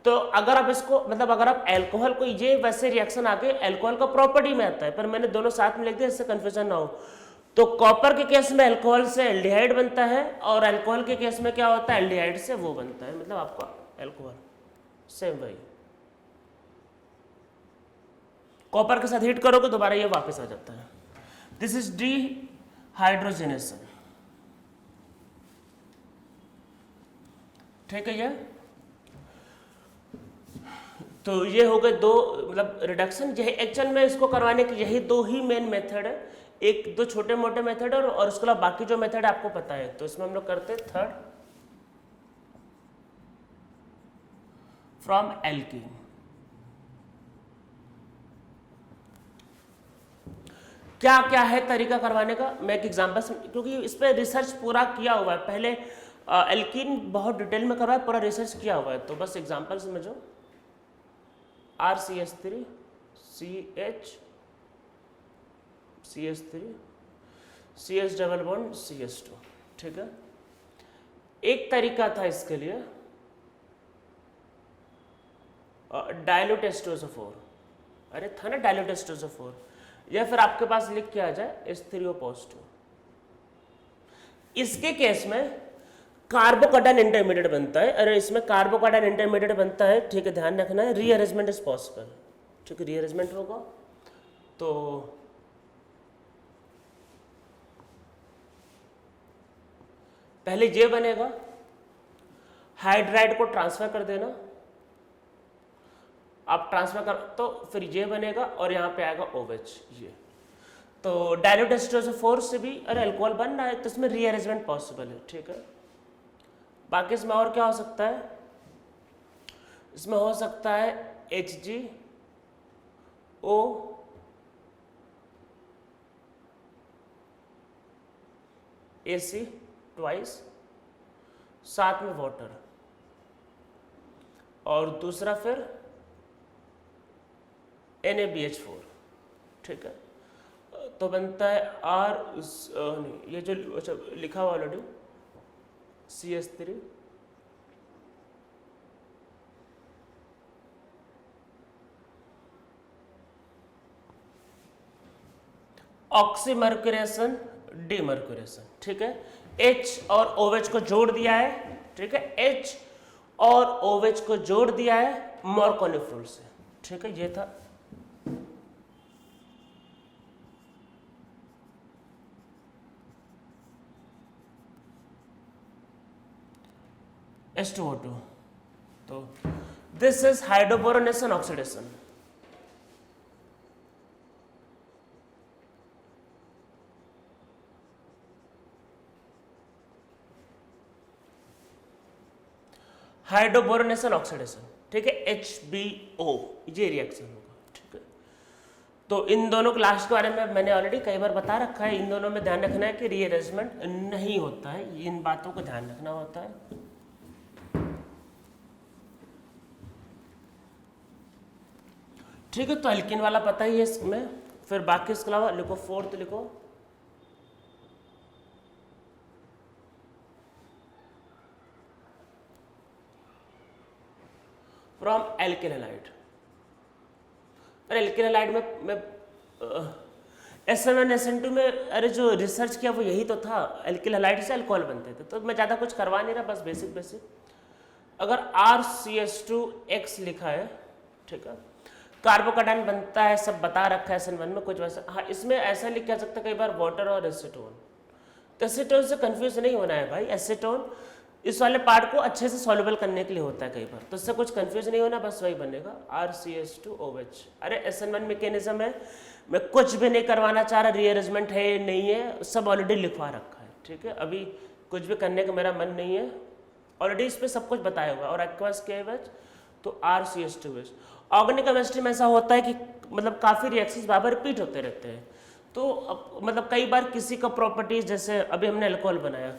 तो अगर आप इसको मतलब अगर आप एल्कोहल को, ये वैसे रिएक्शन आगे एल्कोहल का प्रॉपर्टी में आता है, पर मैंने दोनों साथ में लिख दिया इससे कंफ्यूजन ना हो। तो कॉपर के केस में अल्कोहल से एल्डिहाइड बनता है, और अल्कोहल के केस में क्या होता है, एल्डिहाइड से वो बनता है, मतलब आपका अल्कोहल, सेम वही। कॉपर के साथ हीट करोगे दोबारा ये वापस आ जाता है, दिस इज डिहाइड्रोजनेशन, ठीक है। ये तो ये हो गए दो मतलब रिडक्शन, यही एक्चुअल में इसको करवाने की यही दो ही मेन मेथड है, एक दो छोटे मोटे मेथड और उसके अलावा बाकी जो मेथड आपको पता है। तो इसमें हम लोग करते हैं थर्ड फ्रॉम एल्कीन। क्या क्या है तरीका करवाने का, मैं एक एग्जांपल, क्योंकि इस पर रिसर्च पूरा किया हुआ है, पहले एल्कीन बहुत डिटेल में करवाया, पूरा रिसर्च किया हुआ है, तो बस एग्जांपल समझो, RCH3 CH CH3 CH double bond CH2, ठीक है। एक तरीका था इसके लिए डाइल्यूट H2SO4, अरे था ना डाइल्यूट H2SO4, या फिर आपके पास लिख के आ जाए H3O+2। इसके केस में कार्बोकैटायन इंटरमीडिएट बनता है, अरे इसमें कार्बोकैटायन इंटरमीडिएट बनता है, ठीक है, ध्यान रखना है, रीअरेंजमेंट इज पॉसिबल, ठीक है, रीअरेंजमेंट होगा तो पहले ये बनेगा, हाइड्राइड को ट्रांसफर कर देना, आप ट्रांसफर कर तो फिर ये बनेगा और यहाँ पे आएगा OH, ये तो डाइल्यूट H2SO4 से भी अरे अल्कोहल बन रहा है तो इसमें रीअरेंजमेंट पॉसिबल है, ठीक है। बाकी इसमें और क्या हो सकता है, इसमें हो सकता है HgO AC ट्वाइस, साथ में वाटर, और दूसरा फिर NaBH4, ठीक है। तो बनता है नहीं, ये जो अच्छा लिखा हुआ ऑलरेडी CH3 ऑक्सीमर्क्यूरेशन डीमर्क्यूरेशन, ठीक है। H और OH को जोड़ दिया है, ठीक है, H और OH को जोड़ दिया है मॉर्कोनिफ्रोल से, ठीक है, ये था। H2O2, तो दिस इज हाइड्रोबोरोनेशन ऑक्सीडेशन। हाइड्रोबोरोनेशन ऑक्सीडेशन, ठीक है, HBO, ये रिएक्शन होगा, ठीक है। तो इन दोनों क्लास के बारे में मैंने ऑलरेडी कई बार बता रखा है, इन दोनों में ध्यान रखना है कि रीअरेंजमेंट नहीं होता है, इन बातों को ध्यान रखना होता है। ठीक है, तो एल्किन वाला पता ही है इसमें, फिर बाकी इसके अलावा लिखो फोर्थ लिखो, फ्रॉम एल्किन हैलाइड। अरे एल्किन हैलाइड में SN1 SN2 में अरे जो रिसर्च किया वो यही तो था, एल्किल हैलाइड से अल्कोहल बनते थे, तो मैं ज़्यादा कुछ करवा नहीं रहा, बस बेसिक। अगर RCH2X लिखा है, ठीक है, कार्बोकैटायन बनता है, सब बता रखा है SN1 में, कुछ वैसा। हाँ, इसमें ऐसा लिख जा सकता है कई बार वाटर और एसीटोन, तो एसीटोन से कंफ्यूज नहीं होना है भाई, एसीटोन इस वाले पार्ट को अच्छे से सॉल्युबल करने के लिए होता है कई बार, तो इससे कुछ कंफ्यूज नहीं होना, बस वही बनेगा RCH2OH। अरे SN1 मैकेनिज्म है, मैं कुछ भी नहीं करवाना चाह रहा, रीअरेंजमेंट है नहीं है, सब ऑलरेडी लिखवा रखा है, ठीक है, अभी कुछ भी करने का मेरा मन नहीं है, ऑलरेडी इस पर सब कुछ बताया हुआ है। और एक्वस KOH तो RCH2OH। ऑर्गेनिक केमिस्ट्री में ऐसा होता है कि मतलब काफ़ी रिएक्शंस बार बार रिपीट होते रहते हैं, तो मतलब कई बार किसी का प्रॉपर्टीज, जैसे अभी हमने अल्कोहल बनाया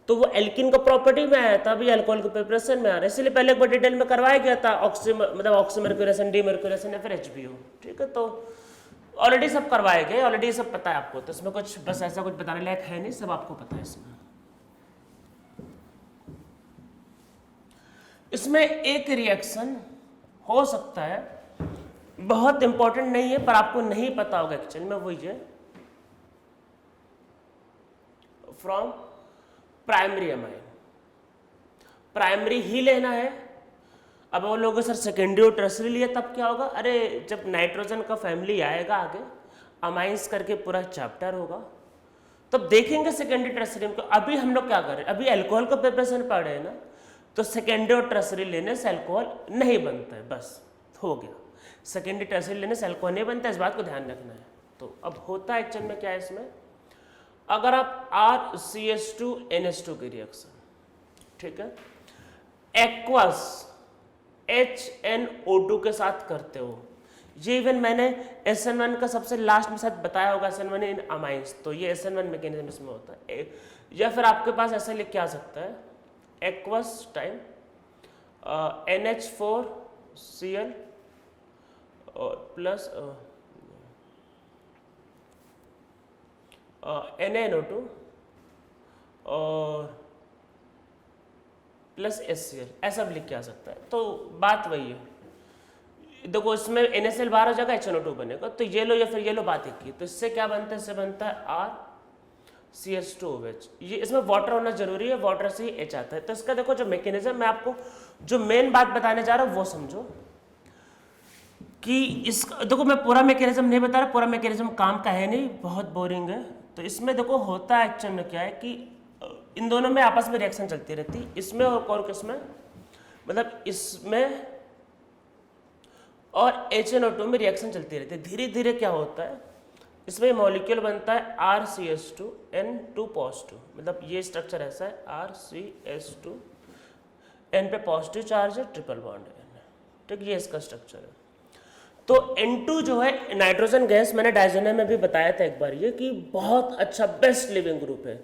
तो वो एल्किन का प्रॉपर्टी में आया था, अभी अल्कोहल के प्रिपरेशन में आ रहा है, इसलिए पहले एक बार डिटेल में करवाया गया था, ऑक्सीमर्क्यूरेशन, डीमर्क्यूरेशन या फिर HBO, ठीक है, तो ऑलरेडी सब करवाए गए, ऑलरेडी सब पता है आपको, तो इसमें कुछ बस ऐसा कुछ बताने लायक है नहीं, सब आपको पता है इसमें। इसमें एक रिएक्शन हो सकता है, बहुत इंपॉर्टेंट नहीं है पर आपको नहीं पता होगा एक्चुअली में, वही है फ्रॉम प्राइमरी एमाइन। प्राइमरी ही लेना है। अब वो लोग सर सेकेंडरी और टर्सरी लिए तब क्या होगा, अरे जब नाइट्रोजन का फैमिली आएगा आगे, अमाइंस करके पूरा चैप्टर होगा, तब देखेंगे सेकेंडरी टर्सरी को। अभी हम लोग क्या करें, अभी अल्कोहल का प्रिपरेशन पढ़ रहे हैं ना, तो सेकेंडरी और टर्सरी लेने से अल्कोहल नहीं बनता है, बस हो गया। सेकेंडरी टर्सरी लेने से अल्कोहल नहीं बनता है, इस बात को ध्यान रखना है। तो अब होता है एक्चुअल में क्या है इसमें, अगर आप RCH2NH2 की रिएक्शन, ठीक है, एक्वस HNO2 के साथ करते हो, ये इवन मैंने SN1 का सबसे लास्ट में साथ बताया होगा, SN1 इन अमाइंस, तो ये SN1 मैकेनिज्म इसमें होता है। या फिर आपके पास ऐसा लिख के आ सकता है, एक्वस टाइम NH4Cl और प्लस NaNO2 और प्लस HCl, ऐसा भी लिख के आ सकता है। तो बात वही है, देखो इसमें NaCl बाहर हो जाएगा, HNO2 बनेगा, तो ये लो या फिर ये लो, बात एक ही। तो इससे क्या बनता है, इससे बनता है RCH2OH। ये इसमें वाटर होना जरूरी है, वाटर से ही H आता है। तो इसका देखो जो मैकेनिज्म, मैं आपको जो मेन बात बताने जा रहा हूँ वो समझो कि इसका देखो, मैं पूरा मैकेनिज्म नहीं बता रहा, पूरा मैकेनिज्म काम का है नहीं, बहुत बोरिंग है। तो इसमें देखो होता है एक्चुअल में क्या है कि इन दोनों में आपस में रिएक्शन चलती रहती, इसमें और किसमें, मतलब इसमें और HNO2 में रिएक्शन चलती रहती है। धीरे धीरे क्या होता है, इसमें मॉलिक्यूल बनता है RCH2N2 पॉजिटिव, मतलब ये स्ट्रक्चर ऐसा है, RCH2 N पे पॉजिटिव चार्ज है, ट्रिपल बॉन्ड है, ठीक, ये इसका स्ट्रक्चर है। तो N2 जो है नाइट्रोजन गैस, मैंने डायजोनियम में भी बताया था एक बार ये, कि बहुत अच्छा बेस्ट लिविंग ग्रुप है।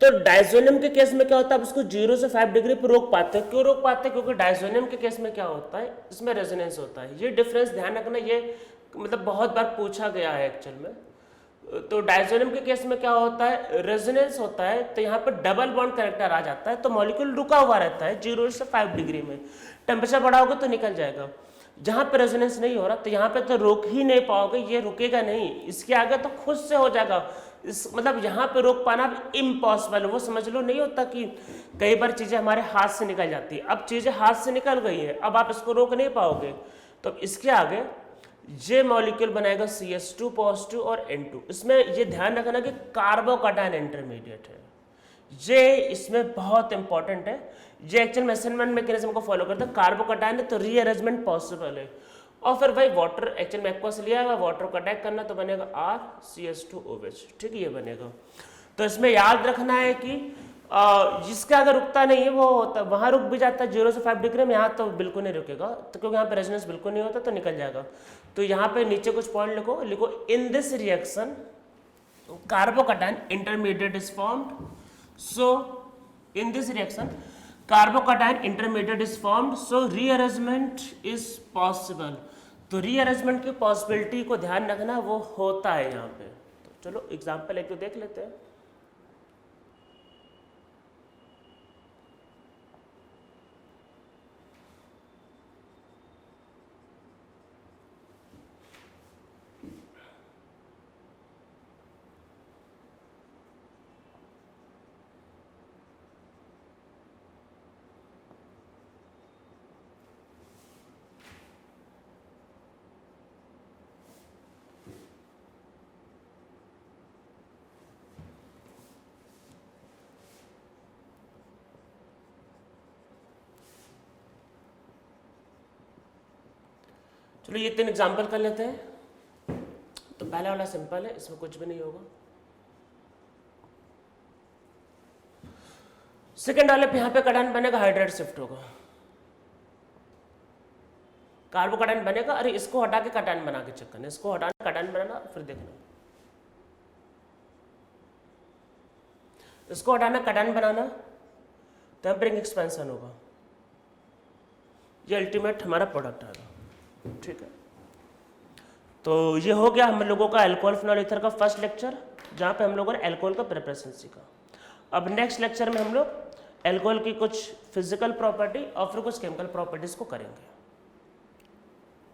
तो डायजोनियम के केस में क्या होता है, आप उसको 0 से 5 डिग्री पर रोक पाते हैं। क्यों रोक पाते हैं, क्योंकि डायजोनियम के केस में क्या होता है, इसमें रेजोनेंस होता है। ये डिफरेंस ध्यान रखना, ये मतलब बहुत बार पूछा गया है एक्चुअल में। तो डायजोनियम के केस में क्या होता है, रेजोनेंस होता है, तो यहाँ पर डबल बॉन्ड कैरेक्टर आ जाता है, तो मॉलिक्यूल रुका हुआ रहता है 0 से 5 डिग्री में। टेम्परेचर बढ़ा होगा तो निकल जाएगा। जहाँ पे रेजोनेंस नहीं हो रहा तो यहाँ पे तो रोक ही नहीं पाओगे, ये रुकेगा नहीं, इसके आगे तो खुद से हो जाएगा। इस मतलब यहाँ पे रोक पाना इम्पॉसिबल, वो समझ लो। नहीं होता कि कई बार चीज़ें हमारे हाथ से निकल जाती है, अब चीज़ें हाथ से निकल गई है, अब आप इसको रोक नहीं पाओगे। तो इसके आगे ये मॉलिक्यूल बनाएगा CH2 पॉजिटिव और N2। इसमें ये ध्यान रखना कि कार्बोकैटायन इंटरमीडिएट है, ये इसमें बहुत इंपॉर्टेंट है। ये एक्चुअल में SN1 मैकेनिज्म को फॉलो करता है, कार्बोकैटायन है तो रीअरेंजमेंट पॉसिबल है। और फिर भाई वाटर, एक्चुअल में एक्वस लिया है, वाटर को अटैक करना, तो बनेगा RCH2OH, ठीक है, ये बनेगा। तो इसमें याद रखना है कि जिसका अगर रुकता नहीं है वो होता, वहाँ रुक भी जाता है 0 से 5 डिग्री में, यहाँ तो बिल्कुल नहीं रुकेगा, तो क्योंकि यहाँ पे रेजोनेंस बिल्कुल नहीं होता, तो निकल जाएगा। तो यहाँ पे नीचे कुछ पॉइंट लिखो, in this reaction carbocation intermediate is formed. So in this reaction carbocation intermediate is formed, so rearrangement is possible. तो रीअरेंजमेंट की पॉसिबिलिटी को ध्यान रखना, वो होता है यहाँ पे। तो चलो एग्जाम्पल एक तो देख लेते हैं। चलो ये 3 एग्जाम्पल कर लेते हैं। तो पहला वाला सिंपल है, इसमें कुछ भी नहीं होगा। सेकेंड वाले पे यहाँ पे कटायन बनेगा, हाइड्राइड शिफ्ट होगा, कार्बोकटायन बनेगा। अरे इसको हटा के कटायन बना के चेक करना, इसको हटाना कटायन बनाना, फिर देखना, इसको हटाना कटायन बनाना, तब रिंग एक्सपेंशन होगा। ये अल्टीमेट हमारा प्रोडक्ट आएगा। ठीक है, तो ये हो गया हम लोगों का अल्कोहल फिनॉल ईथर का फर्स्ट लेक्चर, जहाँ पे हम लोगों ने अल्कोहल का प्रिपरेशन सीखा। अब नेक्स्ट लेक्चर में हम लोग अल्कोहल की कुछ फिजिकल प्रॉपर्टी और फिर कुछ केमिकल प्रॉपर्टीज को करेंगे।